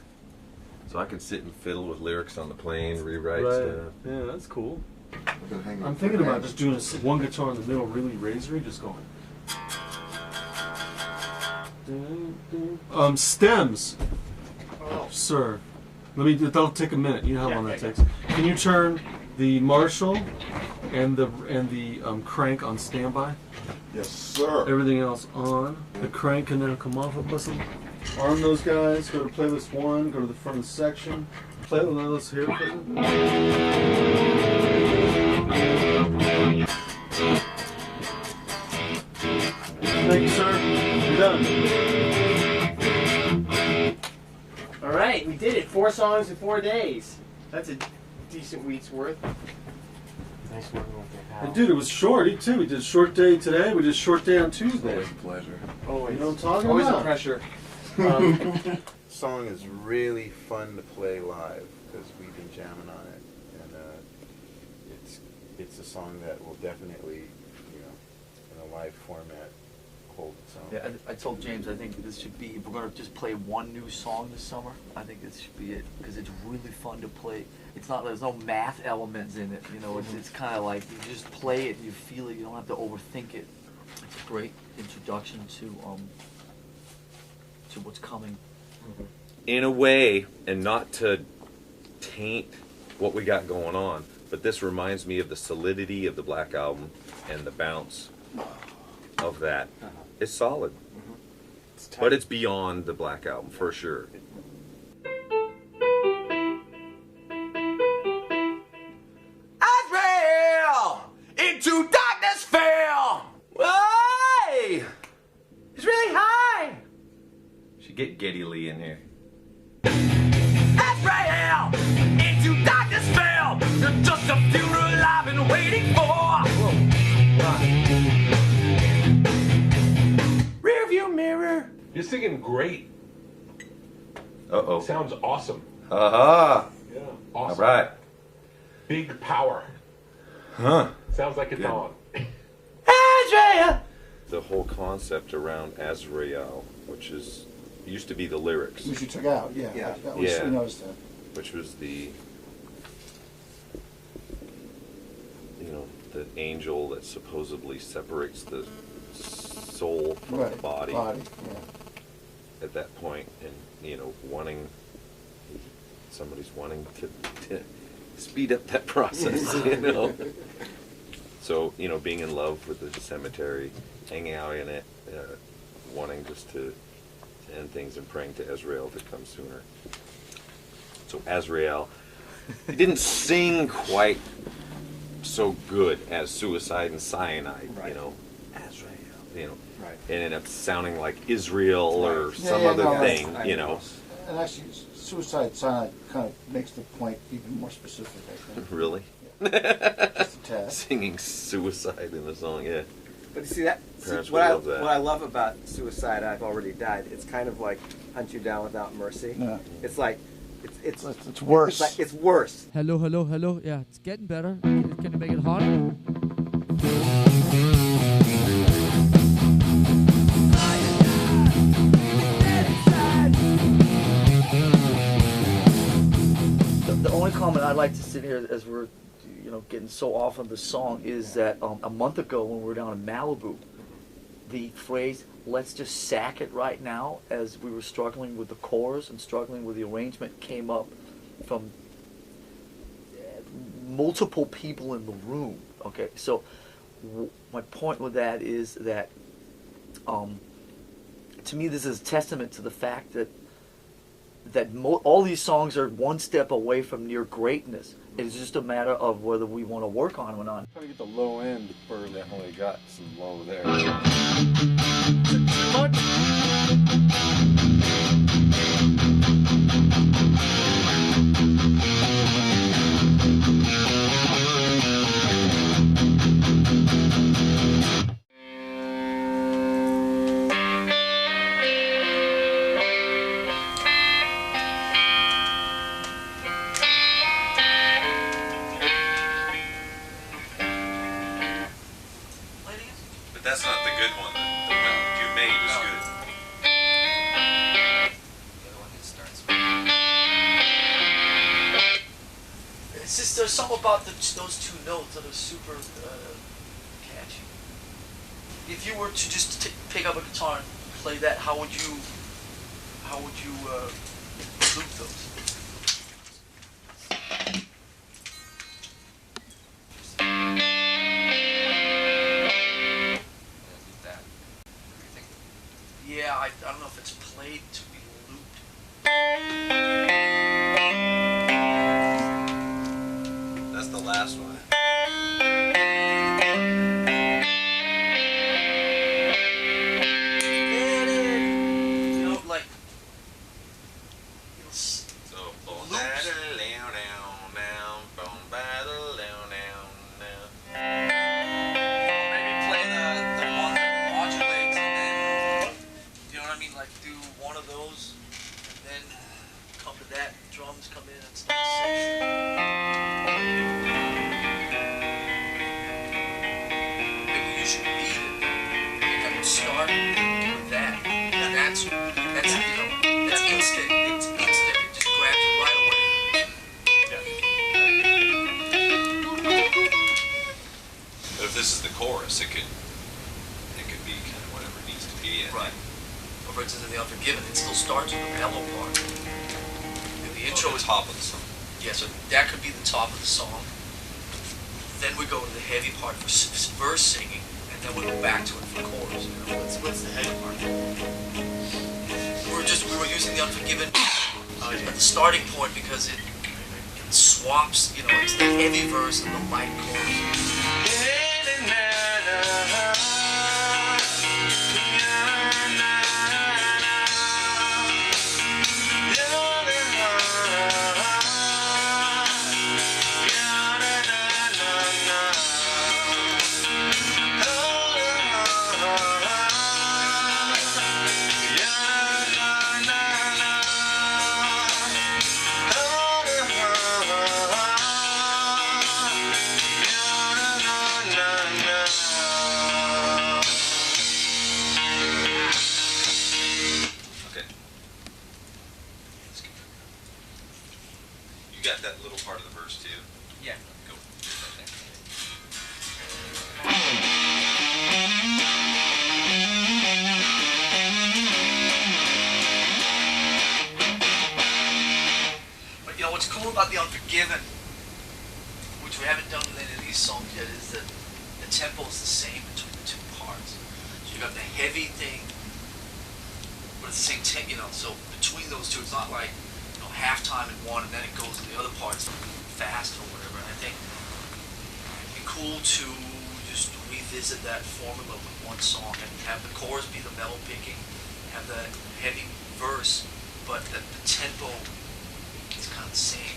So I can sit and fiddle with lyrics on the plane, rewrite Right. stuff. Yeah, that's cool. I'm thinking about just doing one guitar in the middle, really razory, just going. Stems. Oh. Sir. That'll take a minute. You know how long that takes. Can you turn the Marshall and the crank on standby? Yes, sir. Everything else on. The crank can then come off of us. Arm those guys. Go to playlist 1. Go to the front of the section. Playlist here. Thank you, sir. You're done. All right, we did it. 4 songs in 4 days. That's a decent week's worth. Nice working with your And dude, it was short too. We did short day today. We did short day on Tuesday. Always a pleasure. Always. You know what I'm talking Always about? a pressure. Song is really fun to play live because we've been jamming on it, and it's a song that will definitely, in a live format, hold its own. Yeah, I told James I think this should be, if we're going to just play one new song this summer, I think this should be it, because it's really fun to play. It's not, there's no math elements in it, it's kind of like, you just play it, you feel it, you don't have to overthink it. It's a great introduction to what's coming. In a way, and not to taint what we got going on, but this reminds me of the solidity of the Black Album and the bounce of that. It's solid. But it's beyond the Black Album, for sure. Azrael, into darkness fell. Hey, it's really high. Should get Geddy Lee in here. Azrael, into darkness fell. You're just a funeral I've been waiting for. Rearview mirror. You're singing great. Uh-oh. Sounds awesome. Aha! Yeah, awesome. All right. Big power. Huh. Sounds like it's Good. on. Azrael. The whole concept around Azrael, which used to be the lyrics. Which you took out, yeah. Yeah. We noticed that. Which was the angel that supposedly separates the soul from the body. At that point, and somebody's wanting to speed up that process, So, being in love with the cemetery, hanging out in it, wanting just to end things and praying to Azrael to come sooner. So Azrael, he didn't sing quite so good as Suicide and Cyanide, Azrael, It ended up sounding like Israel or some other thing, And actually, Suicide Cyanide kind of makes the point even more specific, I think. Really? Just a tad. Singing suicide in the song, yeah. But you see that? Parents What would I love that. what I love about Suicide, I've already died. It's kind of like Hunt You Down Without Mercy. Yeah. It's like it's worse. It's worse. Hello, hello, hello. Yeah, it's getting better. Can you make it harder? The only comment I'd like to sit here as we're getting so off on the song is that a month ago when we were down in Malibu, the phrase "let's just sack it right now," as we were struggling with the chorus and struggling with the arrangement, came up from multiple people in the room. Okay, so my point with that is that to me, this is a testament to the fact that all these songs are one step away from near greatness. It's just a matter of whether we want to work on them or not. Trying to get the low end for that only got some low there. But that's not the good one. The one you made is good. It's just there's something about those two notes that are super catchy. If you were to just pick up a guitar and play that, how would you loop those? Yeah, I don't know if it's played to be looped. That's the last one. You know, like So, boom, battle, down, down, boom, battle, down, down. maybe play the one that modulates and then, you know what I mean, like do one of those and then come to that, drums come in and start singing. Maybe you should beat it. Maybe I would start with that. And that's you know, that's instant. It's instant. It just grabs you right away. But if this is the chorus, it could be kind of whatever it needs to be. Right. Or for instance, in The Unforgiven, it still starts with the mellow part. And the intro is top of the song. Yeah, so that could be the top of the song. Then we go to the heavy part for verse singing, and then we go back to it for chorus. You know? What's the heavy part? We were using The Unforgiven as the starting point because it swaps. You know, it's the heavy verse and the light chorus. You got that little part of the verse too? Yeah. Go. But you know what's cool about The Unforgiven, which we haven't done with any of these songs yet, is that the tempo is the same between the two parts. So you got the heavy thing, but it's the same tempo, you know. So between those two, it's not like halftime in one and then it goes to the other parts fast or whatever. And I think it'd be cool to just revisit that formula with one song and have the chorus be the mellow picking, have the heavy verse, but the tempo is kind of the same.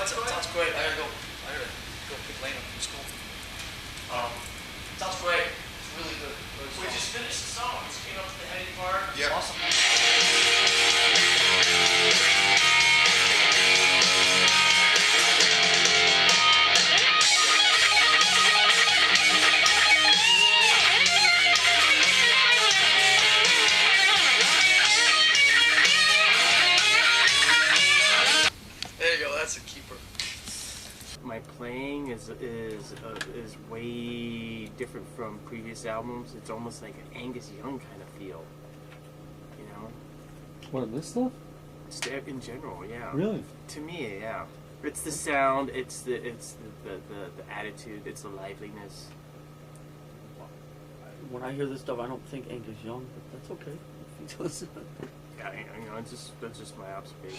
Sounds great. I gotta go pick Lena from school. Sounds great. It's really good. We just finished the song. We just came up to the heady part. Yeah. Awesome. my playing is way different from previous albums. It's almost like an Angus Young kind of feel, you know. What, this stuff? In general, yeah. Really? To me, yeah. It's the sound. It's the attitude. It's the liveliness. When I hear this stuff, I don't think Angus Young, but that's okay. If he does. Yeah, you know, that's just my observation.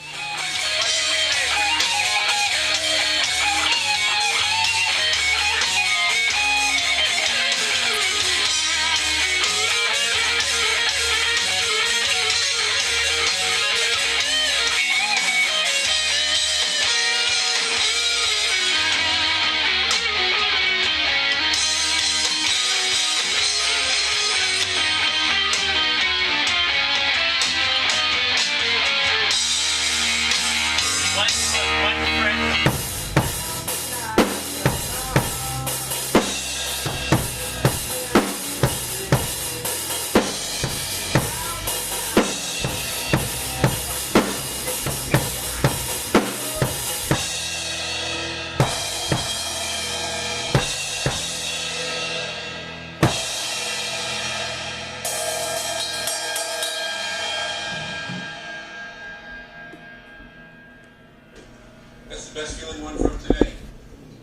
That's the best feeling one from today.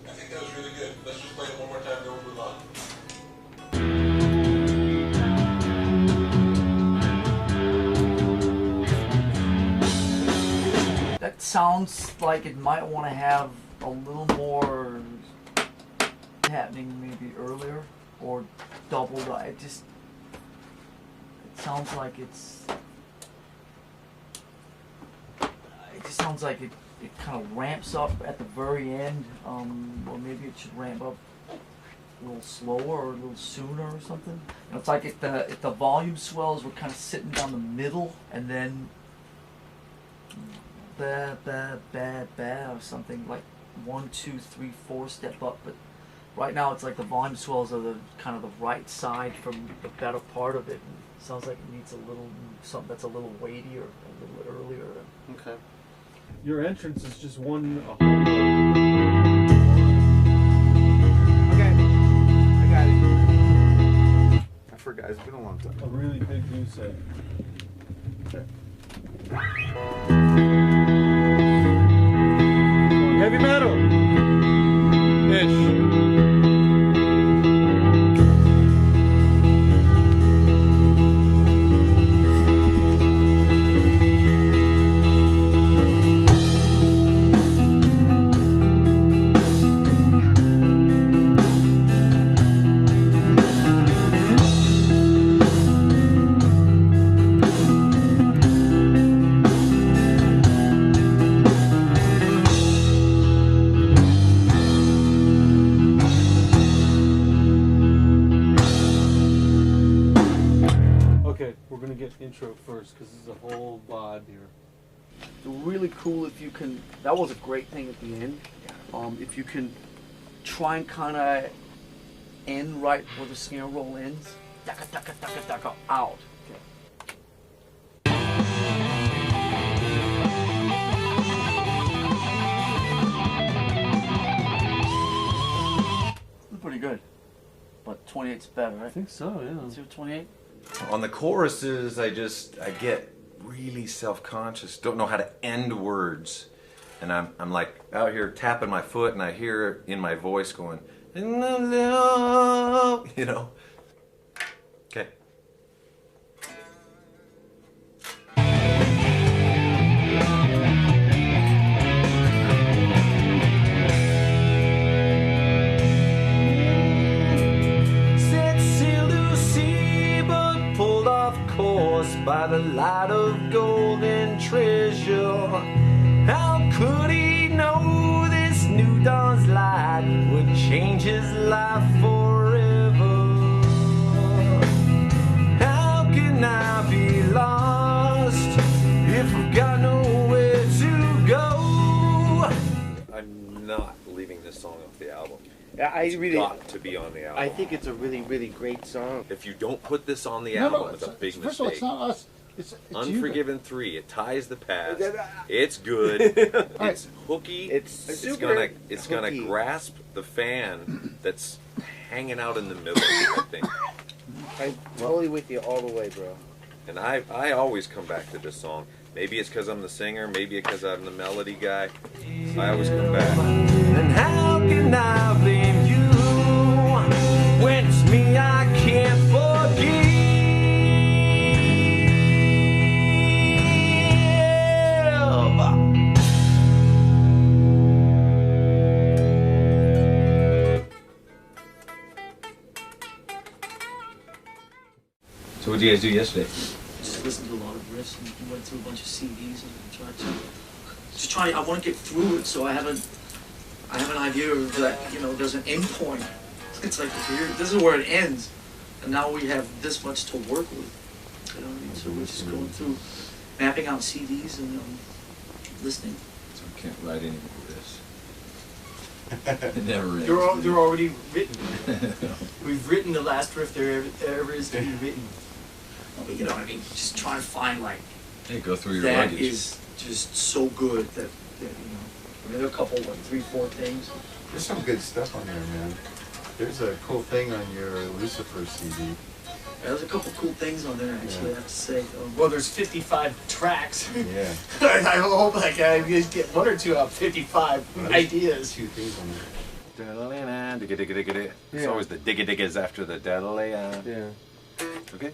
I think that was really good. Let's just play it one more time, then we'll move on. That sounds like it might want to have a little more happening maybe earlier or doubled. It sounds like it just sounds like it kind of ramps up at the very end, or maybe it should ramp up a little slower or a little sooner or something. You know, it's like if the volume swells were kind of sitting down the middle and then ba ba ba ba or something, like 1, 2, 3, 4 step up, but right now it's like the volume swells are the kind of the right side from the better part of it. And it sounds like it needs a little something that's a little weightier, a little earlier. Okay. Your entrance is just one. Okay, I got it. I forgot. It's been a long time. A really big goose egg. Heavy metal. Ish. Intro first, because there's a whole vibe here. Really cool if you can. That was a great thing at the end. If you can try and kind of end right where the snare roll ends. Daka, daka, daka, daka, out. Pretty good. But 28's better, right? I think so, yeah. Let's do 28. On the choruses, I get really self-conscious. Don't know how to end words, and I'm like out here tapping my foot, and I hear in my voice going, you know. Okay. By the light of golden treasure, how could he know this new dawn's light would change his life forever? How can I be lost if I've got nowhere to go? I'm not leaving this song off the album. I really got to be on the album. I think it's a really, really great song. If you don't put this on the No, album, no, it's a big first of all, mistake. it's not us. Unforgiven 3. It ties the past. It's good. It's hooky. It's gonna hooky. grasp the fan that's hanging out in the middle, I think. I'm totally with you all the way, bro. And I always come back to this song. Maybe it's because I'm the singer. Maybe because I'm the melody guy. I always come back. And how can I blame you when it's me I can't forgive? So what did you guys do yesterday? Just listened to a lot of riffs and went through a bunch of CDs and tried to just try. I want to get through it, so I have an idea that there's an end point. It's like this is where it ends, and now we have this much to work with. You know what I mean? So we're just going through, mapping out CDs and listening. So we can't write any more riffs. It never ends. They're already written. We've written the last riff there ever is to be written. You know what I mean? Just trying to find Hey, go through your that luggage. is just so good that I mean, there are a couple, 3, 4 things. There's some good stuff on there, man. There's a cool thing on your Lucifer CD. There's a couple cool things on there, actually, I have to say. Well, there's 55 tracks. Yeah. I hope like I just get 1 or 2 out of 55 ideas. 2 things on there. It's always the digga-diggas after the da-da-la. Yeah. Okay.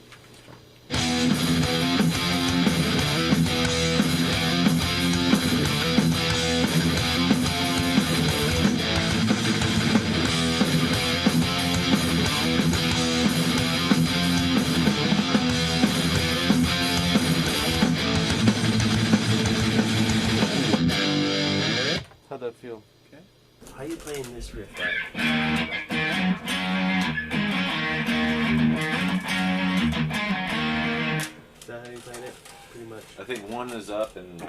How'd that feel? Okay. How are you playing this riff Is that how you playing it? Pretty much. I think 1 is up and yeah.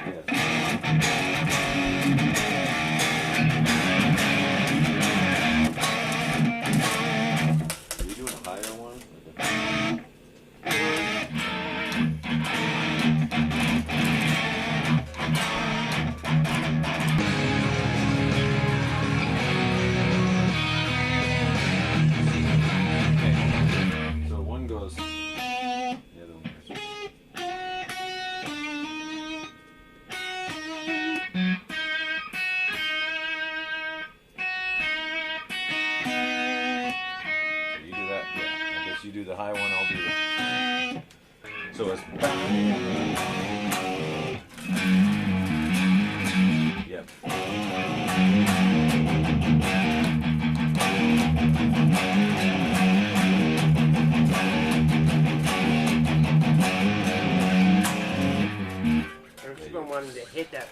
Are you doing a higher one? So 1 goes. The other one goes. So you do that, yeah. I guess you do the high one, I'll do the. So it's. Yep. I've been wanting to hit that.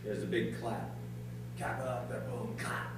There's a big clap. Clap up, that boom, clap.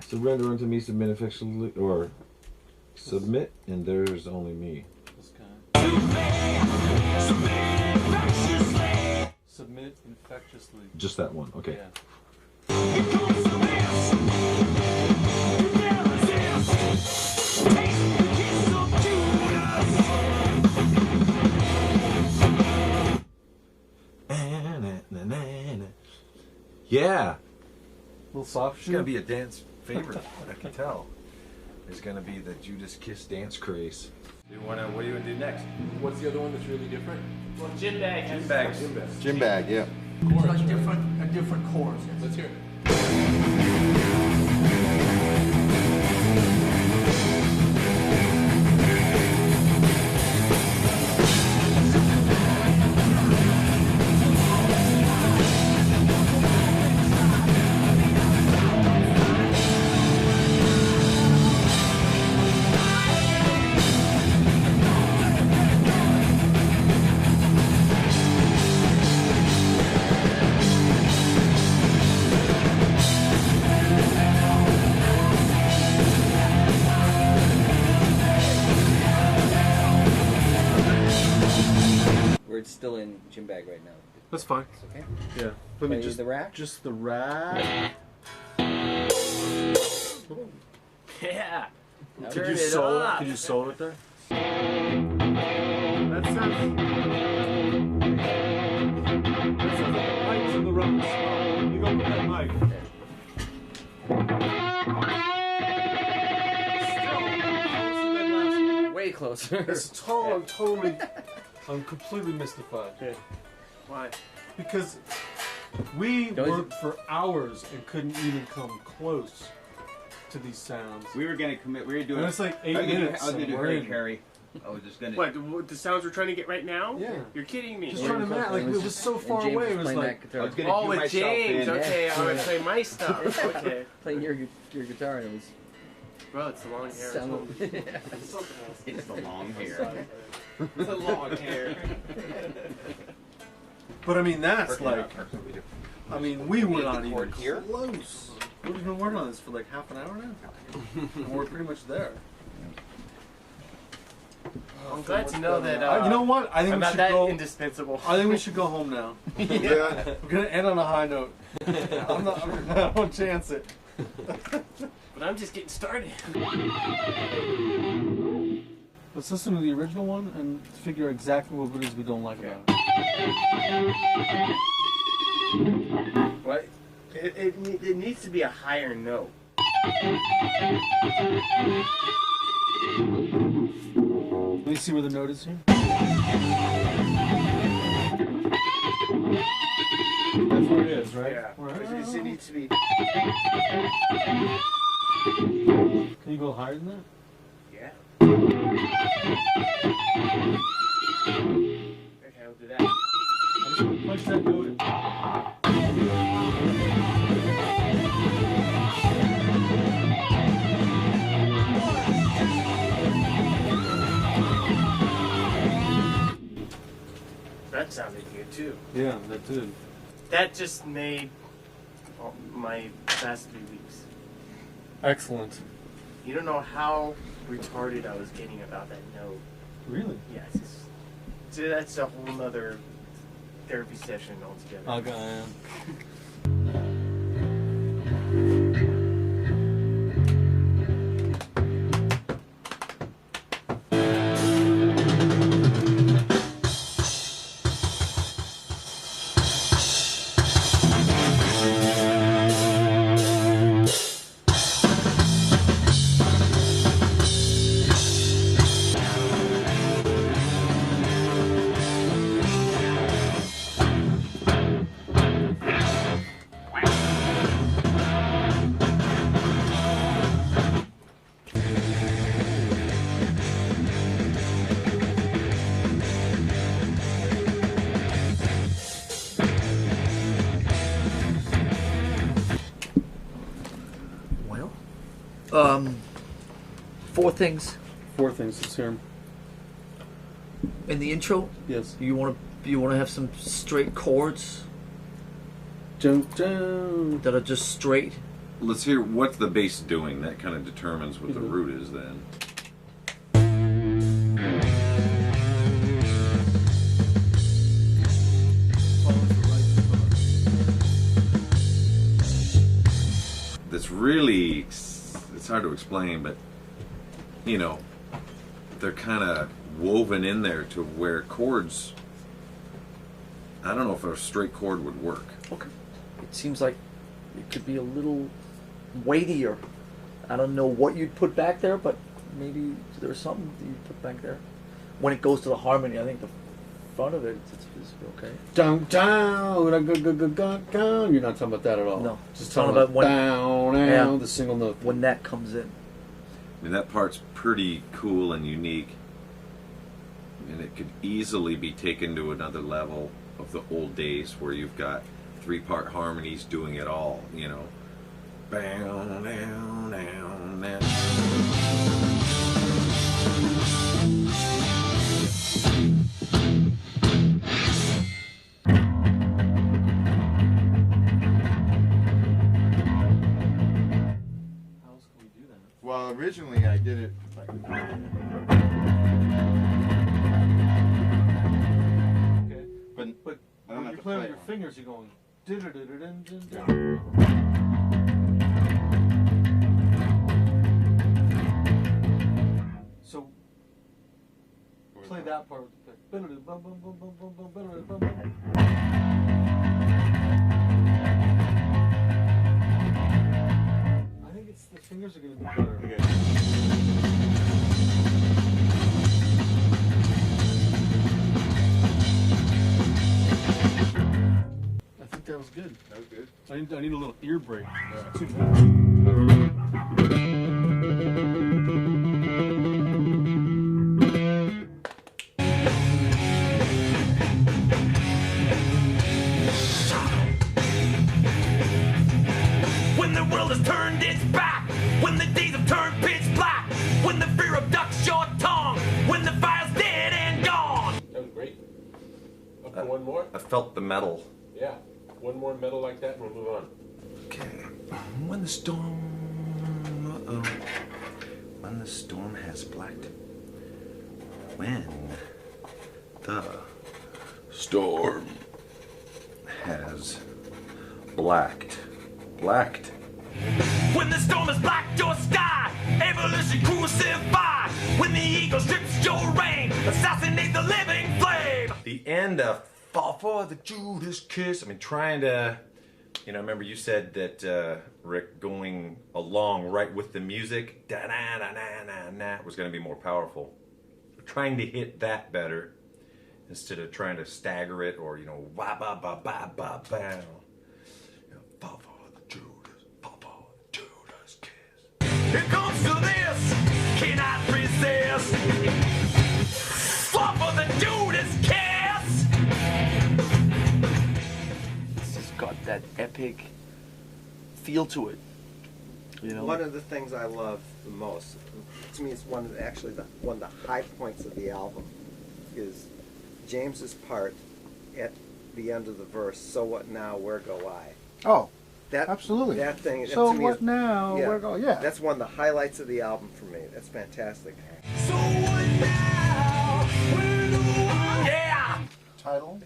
Surrender unto me, submit effectually, or submit, and there's only me. Submit infectiously. Just that one, okay. Yeah. Yeah. Little soft It's gonna be a dance favorite. I can tell. There's gonna be the Judas Kiss dance craze. What are you gonna do next? What's the other one that's really different? Well, Gym Bag. Gym bags. Gym bag, yeah. It's like different chords. Let's hear it. over. It's still in gym bag right now. That's fine. It's okay. Yeah. Let me Play just the rack. Just the rack. Yeah. Could you solo it? Could you solo it there? That sounds like the lights in the room. You go with that mic. Way closer. It's I'm completely mystified. Why? Because we worked for hours and couldn't even come close to these sounds. We were gonna commit. We were doing. And it's like 8 minutes. I was gonna do and we're Harry in. Carey. I was just gonna. What, the sounds we're trying to get right now? Yeah. You're kidding me. Just trying to match. Like it was so far James away. was It was playing like. that guitar. I was gonna Oh, do with myself James. in. Okay, I'm gonna Yeah. play my stuff. Okay. Playing your guitar and it was. Bro, it's the long hair. Sound- It's the long hair. It's the long hair. But I mean, that's like. I mean, we were not even here? close. We've been working on this for like half an hour now. And we're pretty much there. I'm glad to know that. You know what? I think I'm we not should that go. indispensable. I think we should go home now. Yeah. We're gonna end on a high note. I won't chance it. But I'm just getting started. Let's listen to the original one and figure exactly what it is we don't like about it. What? It needs to be a higher note. Let me see where the note is here. That's where it is, right? Yeah. It needs to be. Can you go higher than that? Yeah. Okay, I'll do that. I'm just gonna punch that note in. That sounded good too. Yeah, that did. That just made my past 3 weeks. Excellent. You don't know how retarded I was getting about that note. Really? Yes. So that's a whole nother therapy session altogether. Okay. Well, 4 things. 4 things. Let's hear 'em. In the intro, Yes. you want to have some straight chords that are just straight. Let's hear what's the bass doing. That kind of determines what the root is then. That's really, it's hard to explain, but you know, they're kind of woven in there to where chords, I don't know if a straight chord would work. Okay. It seems like it could be a little weightier. I don't know what you'd put back there, but maybe there's something that you'd put back there. When it goes to the harmony, I think the front of it is okay. Down, down, down. You're not talking about that at all. No. Just Talking talking about about when- down, Yeah. down, the single note. When that comes in. I mean, that part's pretty cool and unique, and it could easily be taken to another level of the old days where you've got 3-part harmonies doing it all, you know. Down, down, down, down. Well, originally I did it like. fingers, you're going. So play that part. I think it's the fingers are going to be better. I think that was good. That was good. I need a little ear break. When the world has turned its back, when the days have turned pitch black, when the fear abducts your tongue, when the fire's dead and gone. That was great. Up for one more? I felt the metal. Yeah. One more metal like that and we'll move on. When the storm, uh-oh, when the storm has blacked, when the storm has blacked. When the storm has blacked your sky, evolution crucified. When the eagle strips your reign, assassinate the living flame. The end of Fall for the Judas Kiss. I mean, trying to, I remember you said that, Rick, going along right with the music, da-da-da-da-da-da, was going to be more powerful. Trying to hit that better instead of trying to stagger it or, wah-ba-ba-ba-ba-ba. Fall for the Judas, fall for the Judas Kiss. It comes to this, cannot resist. Fall for the Judas Kiss. It's got that epic feel to it. One of the things I love the most, to me, it's one of the high points of the album, is James's part at the end of the verse. So what now? Where go I? Oh, that absolutely. That thing. So to me what is, now? Yeah, Where go? Yeah. That's one of the highlights of the album for me. That's fantastic. So what now? Where go I? Yeah. Title.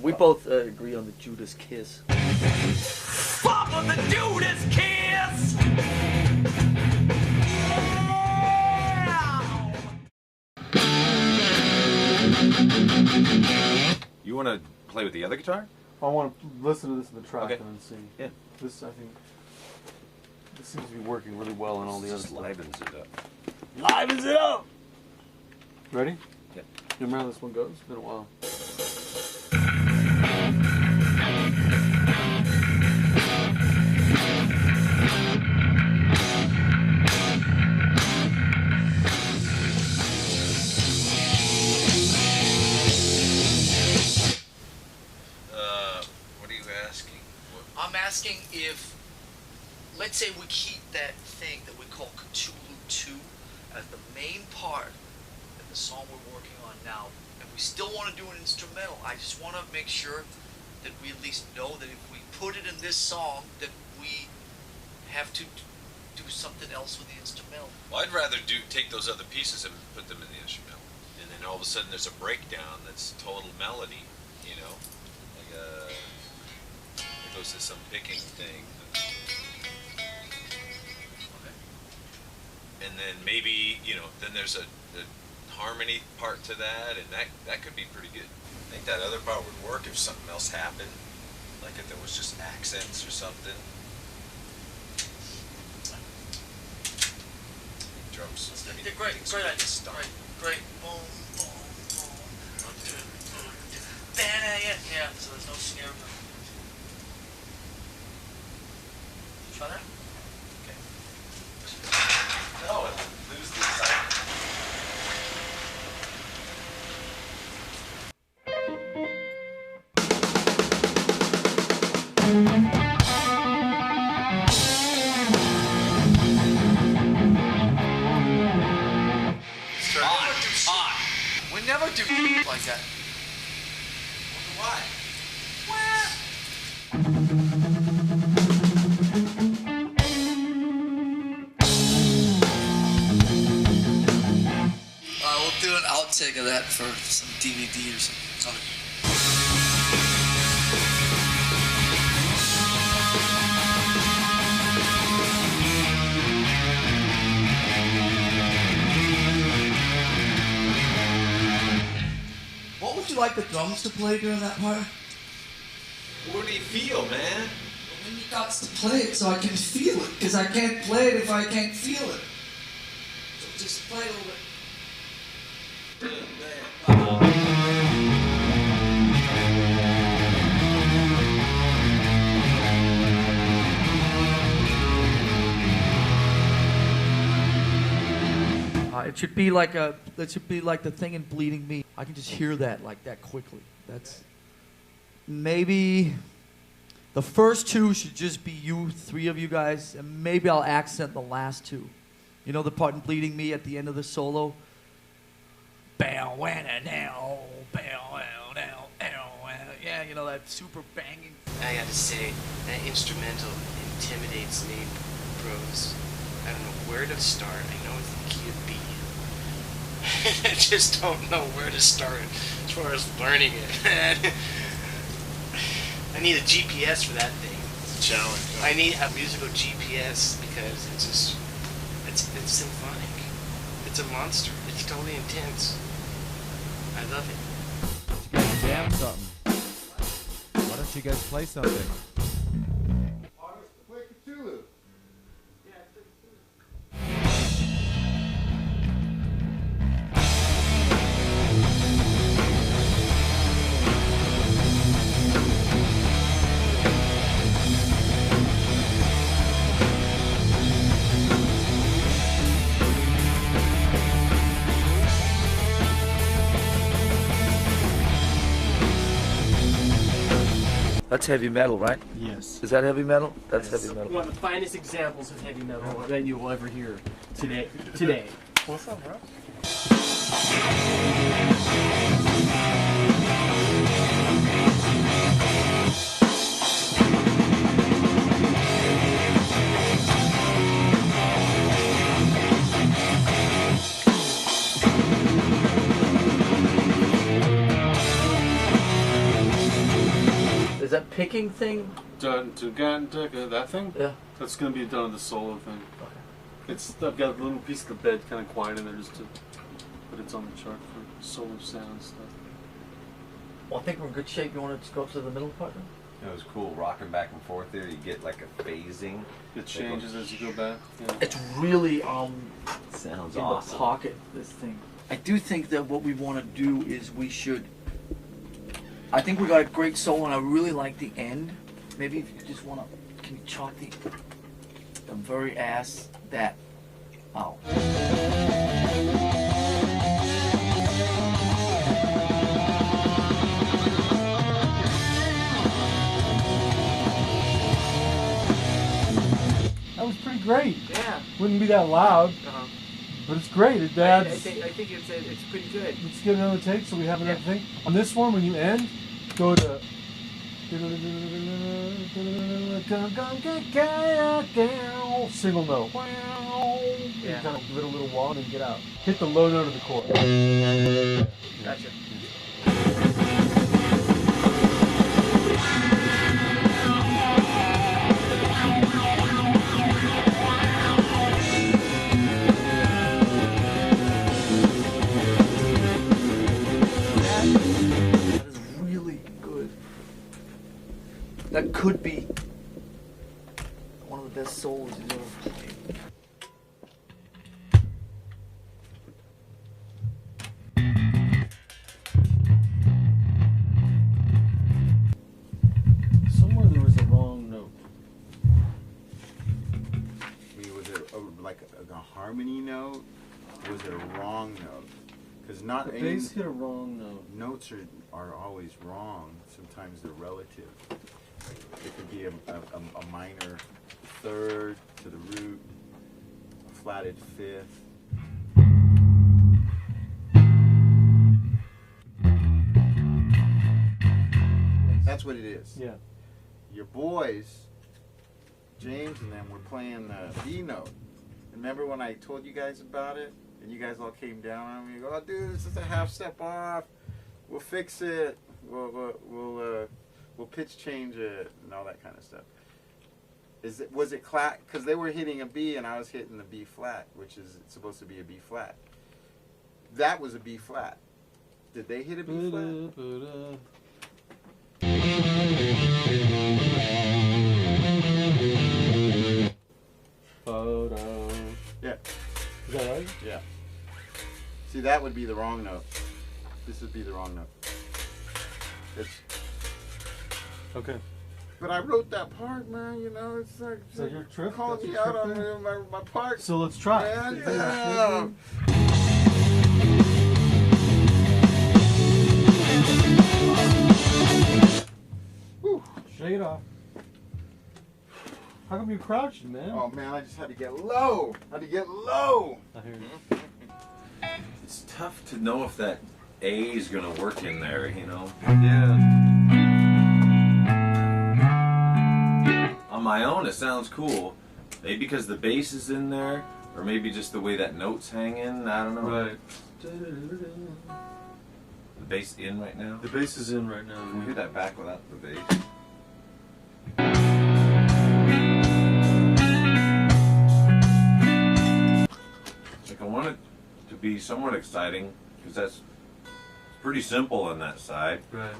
We both agree on the Judas Kiss. Fall for the Judas Kiss. You want to play with the other guitar? I want to listen to this in the track Okay. and then see. Yeah. This, I think, this seems to be working really well on all the other Just stuff. livens it up. Livens it up! Ready? Yeah. You remember how this one goes? It's been a while. What are you asking? I'm asking if, let's say we keep that thing that we call Cthulhu 2 as the main part of the song we're working on now, and we still want to do an instrumental. I just want to make sure that we at least know that if we put it in this song, that we have to do something else with the instrumental. Well, I'd rather take those other pieces and put them in the instrumental, and then all of a sudden there's a breakdown that's total melody, like it goes to some picking thing. And then maybe, then there's a harmony part to that, and that could be pretty good. I think that other part would work if something else happened, like if there was just accents or something. Drums. They're great, great idea. Great. Boom, boom, boom. Yeah, so there's no snare. Try that? No, lose the excitement. We never do like that. Why? We'll do an outtake of that for some DVD or something. would you like the drums to play during that part? What do you feel, man? When you got to play it so I can feel it, because I can't play it if I can't feel it. So just play a little bit. It should be like the thing in Bleeding Me. I can just hear that like that quickly. That's maybe the first two should just be you, three of you guys, and maybe I'll accent the last two. You know the part in Bleeding Me at the end of the solo? Bow, wow, now, bow, wow, now, yeah, you know that super banging. I gotta say, that instrumental intimidates me, bros. I don't know where to start. I know it's the key of B. I just don't know where to start as far as learning it. I need a GPS for that thing. It's a challenge. I need a musical GPS because it's just, it's symphonic. It's a monster. It's totally intense. I love it. You guys jam something. Why don't you guys play something? Play Cthulhu. That's heavy metal, right? Yes. Is that heavy metal? That's Yes. heavy metal. One of the finest examples of heavy metal that you will ever hear today. What's up, bro? Is that picking thing? That thing? Yeah. That's gonna be done on the solo thing. Okay. I've got a little piece of the bed kind of quiet in there just to, but it's on the chart for solo sound stuff. Well, I think we're in good shape. You want to go to the middle part? It was cool rocking back and forth there. You get like a phasing. It changes as you go back. Yeah. It's really sounds in awesome. the pocket. This thing. I do think that what we want to do is we should. I think we got a great solo, and I really like the end. Maybe if you just want to, can you chalk the very ass that out? That was pretty great. Yeah. Wouldn't be that loud, Uh-huh. but it's great. It I adds. think it's pretty good. Let's get another take so we have another thing. On this one, when you end, go to. Single note. Yeah. Kind of give it a little wah and then get out. Hit the low note of the chord. Gotcha. That is really good. That could be one of the best solos he's ever played. Somewhere there was a wrong note. I mean, was it like a harmony note? Or was it a wrong note? Because not The any bass hit a wrong note. Notes are always wrong. Sometimes they're relative. It could be a minor third to the root, a flatted fifth. That's what it is. Yeah. Your boys, James and them, were playing the B note. Remember when I told you guys about it? And you guys all came down on me and go, "Oh, dude, this is a half step off. We'll fix it. We'll pitch change it," and all that kind of stuff. Was it clap? Because they were hitting a B and I was hitting the B flat, which is supposed to be a B flat. That was a B flat. Did they hit a B flat? Photo. Yeah. Is that right? Yeah. See, that would be the wrong note. This would be the wrong note. It's. Okay. But I wrote that part, man. You know, it's like Is that your trip? calling That's me your out trip on there? my part. So let's try. Man, Is that yeah. Whew. Shake it off. How come you're crouching, man? Oh man, I just had to get low. Had to get low. I hear you. It's tough to know if that A is gonna work in there, you know? Yeah. On my own, it sounds cool. Maybe because the bass is in there, or maybe just the way that note's hanging. I don't know. Right. The bass in right now? The bass is in right now. Can we hear that back without the bass? Like I want it to be somewhat exciting, because that's pretty simple on that side. Right.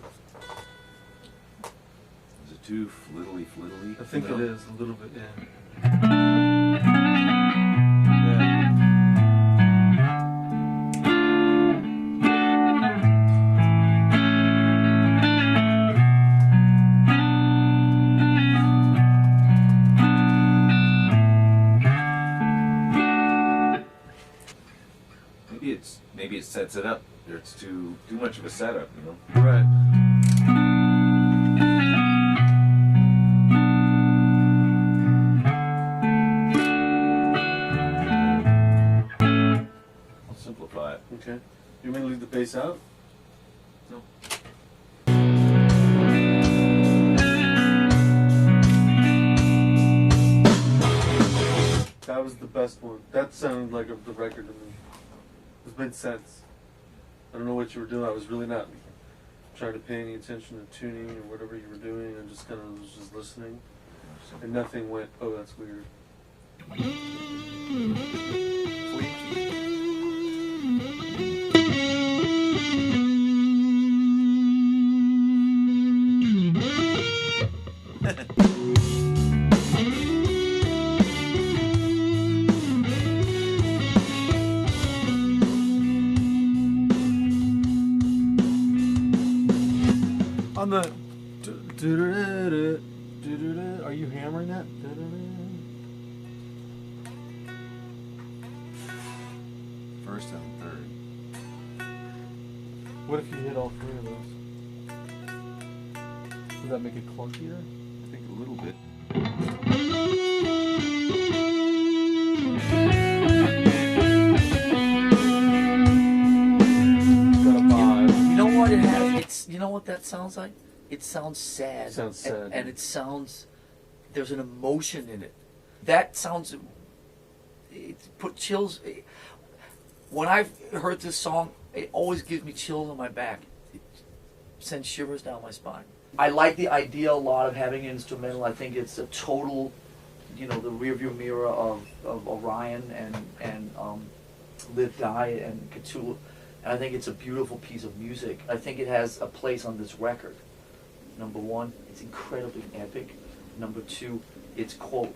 Is it too fliddly? I think No? it is a little bit, yeah. Maybe it sets it up. Or it's too much of a setup, you know? Right. I'll simplify it. Okay. You want me to leave the bass out? No. That was the best one. That sounded like the record to me. It made sense. I don't know what you were doing. I was really not trying to pay any attention to tuning or whatever you were doing. I just kind of was just listening. And nothing went, oh, that's weird. On the are you hammering that? First and third. What if you hit all three of those? Would that make it clunkier? I think a little bit. You know what it has? You know what that sounds like? It sounds sad. It sounds sad. And it sounds, there's an emotion in it. That sounds, it put chills. When I've heard this song, it always gives me chills on my back. It sends shivers down my spine. I like the idea a lot of having an instrumental. I think it's a total, the rearview mirror of Orion and Live, Die, and Cthulhu. And I think it's a beautiful piece of music. I think it has a place on this record. Number one, it's incredibly epic. Number two, it's, quote,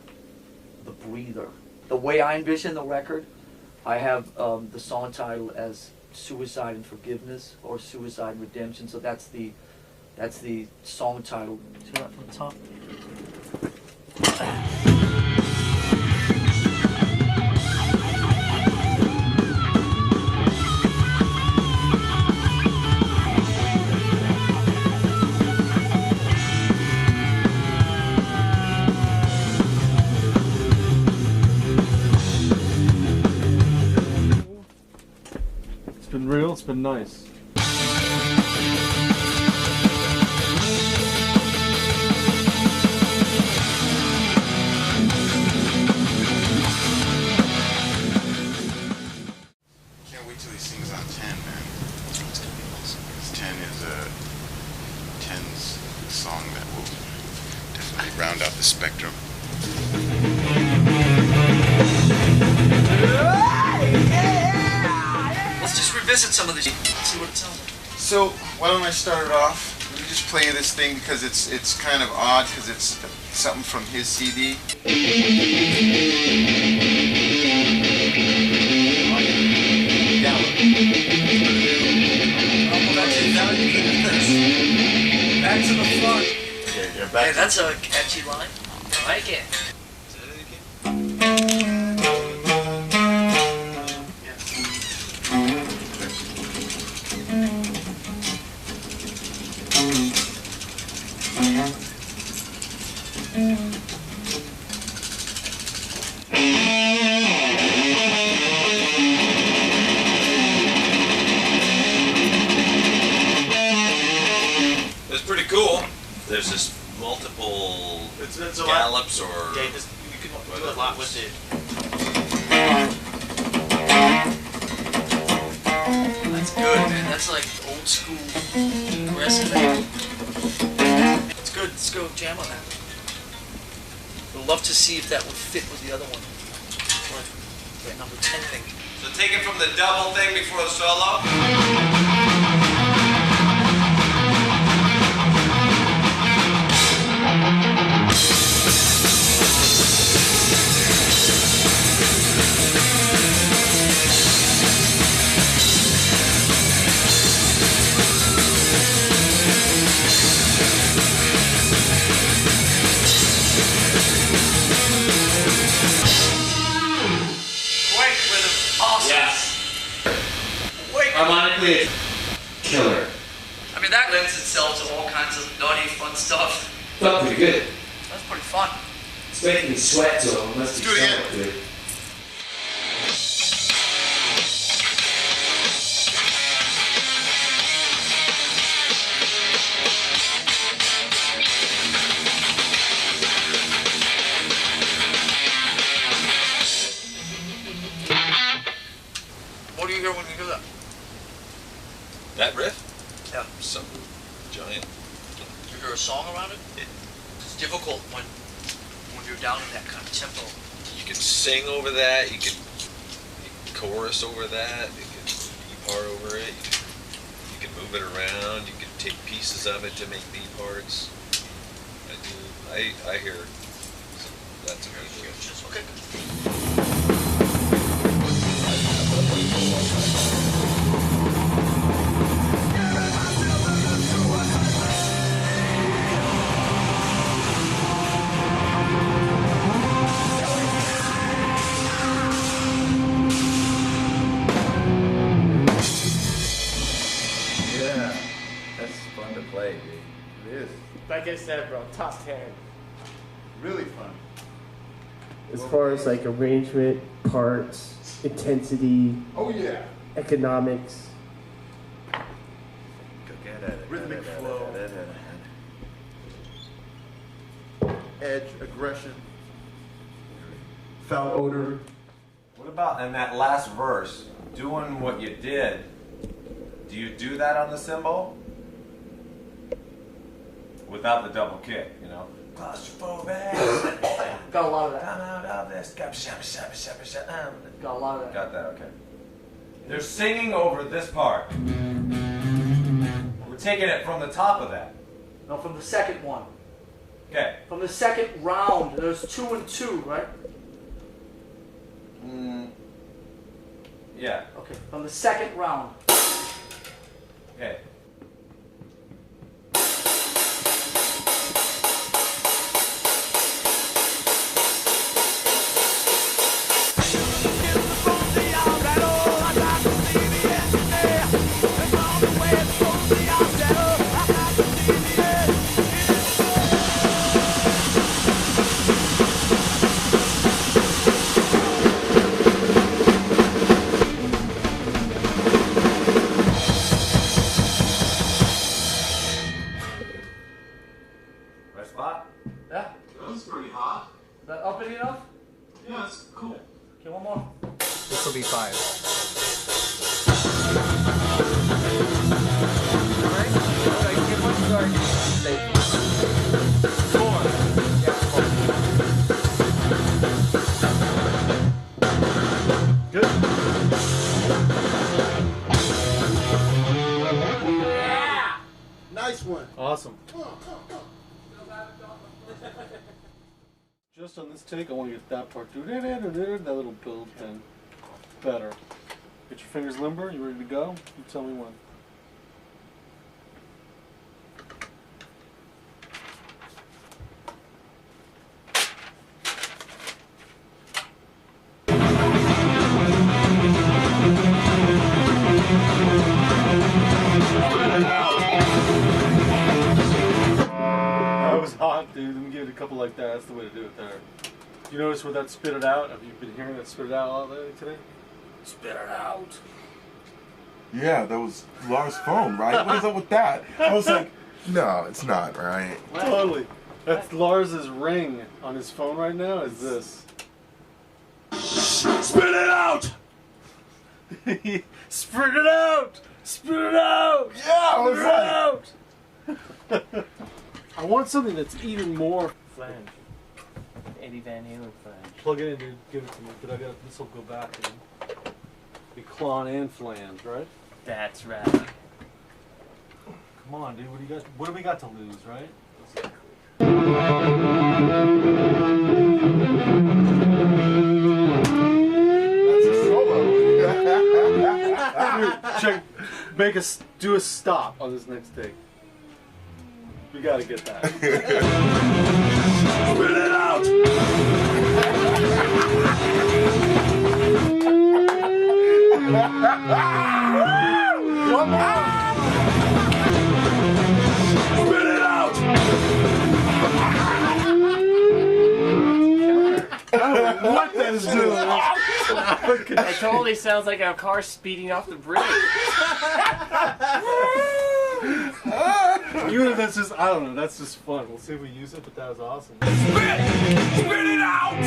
the breather. The way I envision the record, I have the song title as Suicide and Forgiveness or Suicide and Redemption. So that's the song title. See that from the top? It's been real, it's been nice. Can't wait till he sings on 10, man. It's gonna be awesome. 10 is 10's song that will definitely round out the spectrum. Let's just revisit some of this. See what it sounds like. So why don't I start it off? Let me just play this thing because it's kind of odd because it's something from his CD. Back to the front. You're back. Hey, that's a catchy line. I like it. It's pretty cool. There's just multiple It's a gallops lot. or Yeah, you can do a lot with it. That's good, man. That's like old school aggressive. It's good. Let's go jam on that. We'd love to see if that would fit with the other one. Like that number 10 thing. So take it from the double thing before the solo. Quick rhythm. Awesome. Yes. Quick. Harmonically, it's killer. I mean, that lends itself to all kinds of naughty, fun stuff. Felt pretty good. That's pretty fun. It's making me sweat, so it must be do it again. somewhat good. What do you hear when you hear that? That riff? Yeah. Something giant. You hear a song around it? It's difficult when you're down in that kind of tempo. You can sing over that. You can chorus over that. You can beat part over it. You can move it around. You can take pieces of it to make beat parts. I hear that's a good Just okay. Yeah, that's fun to play, dude. It is. Like I said, bro, top 10. Really fun. As far as like arrangement, parts, intensity, Oh yeah. economics. Rhythmic flow. Edge, aggression. Foul odor. What about in that last verse, doing what you did? Do you do that on the cymbal? Without the double kick, you know? Claustrophobic. Got a lot of that. Come out of this. Got a lot of that. Got that, okay. They're singing over this part. We're taking it from the top of that. No, from the second one. Okay. From the second round, there's 2 and 2, right? Yeah. Okay, from the second round. Okay. Right spot? Yeah? That was pretty hot. Is that uppity enough? Yeah, that's cool. Okay, one more. This will be 5. Good. Nice one. Awesome. Just on this take, I want to get that part. That little build thing. Better. Get your fingers limber. You ready to go? You tell me when. That was hot, dude. Let me give it a couple like that. That's the way to do it there. You notice where that spit it out? Have you been hearing that spit it out a lot lately today? Spit it out. Yeah, that was Lars' phone, right? What is up with that? I was like, no, it's not, right? Totally. That's Lars's ring on his phone right now. Is this? Spit it out! Spit it out! Spit it out! Yeah, I was Spit it out! I want something that's even more Flange. Eddie Van Halen flange. Plug it in, dude. Give it to me. But this will go back in. Be clawn and flange, right? That's right. Come on, dude. What do we got to lose, right? That's a solo. Check. Do a stop on this next take. We gotta get that. Spit it out! One more! Spit it out! What that is doing? It totally sounds like a car speeding off the bridge. Even if that's just, I don't know, that's just fun. We'll see if we use it, but that was awesome. Spit it out!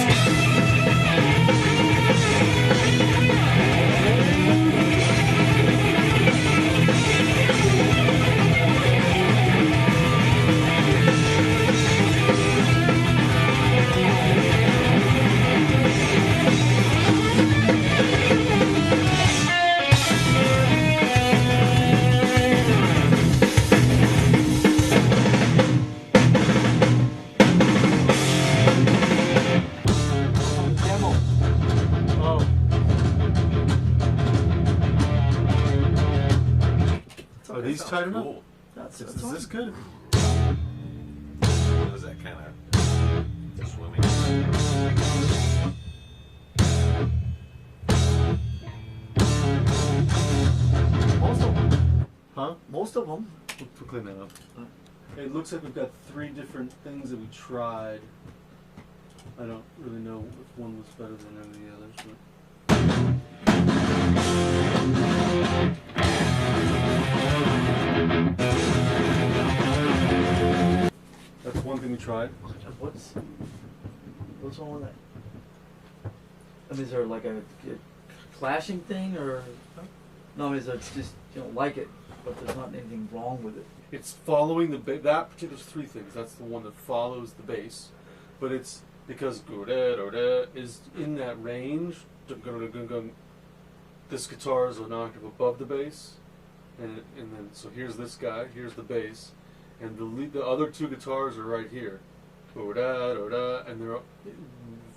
Are these tight enough? Cool. Is this good? Was that kind of swimming? Most of them. Huh? Most of them. We'll clean that up. It looks like we've got 3 different things that we tried. I don't really know if one was better than any of the others, but. That's one thing we tried. What's wrong with that? I mean, is there like a clashing thing, or no? I mean, is it just you don't like it, but there's not anything wrong with it? It's following the that particular 3 things. That's the one that follows the bass, but it's because is in that range. This guitar is an octave above the bass, and then so here's this guy, here's the bass, and the other 2 guitars are right here, and they're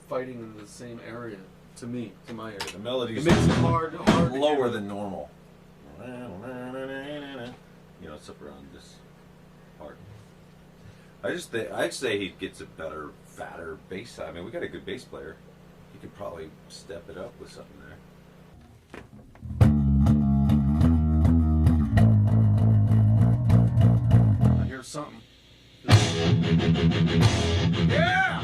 fighting in the same area. To me, to my area, The melody's it makes it hard lower than normal. You know, it's up around this part. I'd say he gets a better, fatter bass. I mean, we got a good bass player. He could probably step it up with something there. I hear something. Yeah!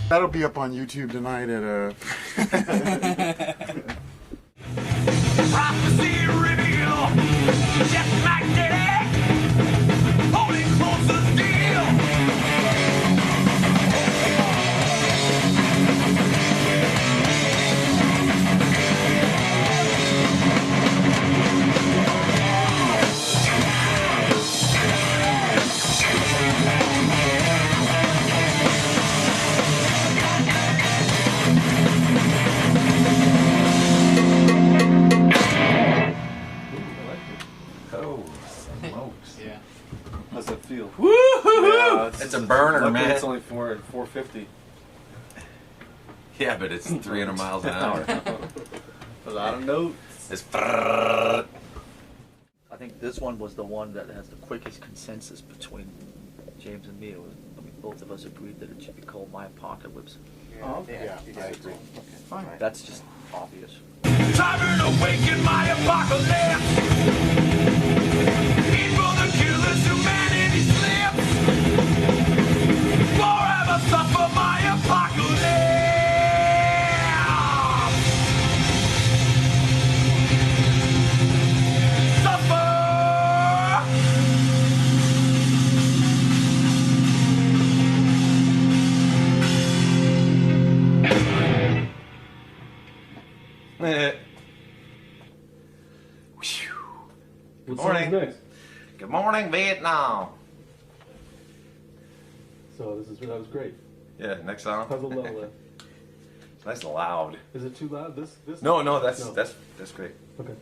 That'll be up on YouTube tonight at Prophecy reveal. Just magnetic. Holding close as steel. feel. Woo-hoo-hoo! It's a burner, luckily man. It's only 450. Yeah, but it's 300 miles an hour. A lot of notes. It's I think this one was the one that has the quickest consensus between James and me. It was, I mean, both of us agreed that it should be called My Apocalypse. Yeah, I agree. Fine. That's just obvious. Time to awaken my apocalypse. Evil the killers, humanity slips. Forever suffer my apocalypse. Suffer. Good What morning. song's next? Good morning, Vietnam. So that was great. Yeah, next song. How's the level? Nice and loud. Is it too loud? This? No, that's great. Okay.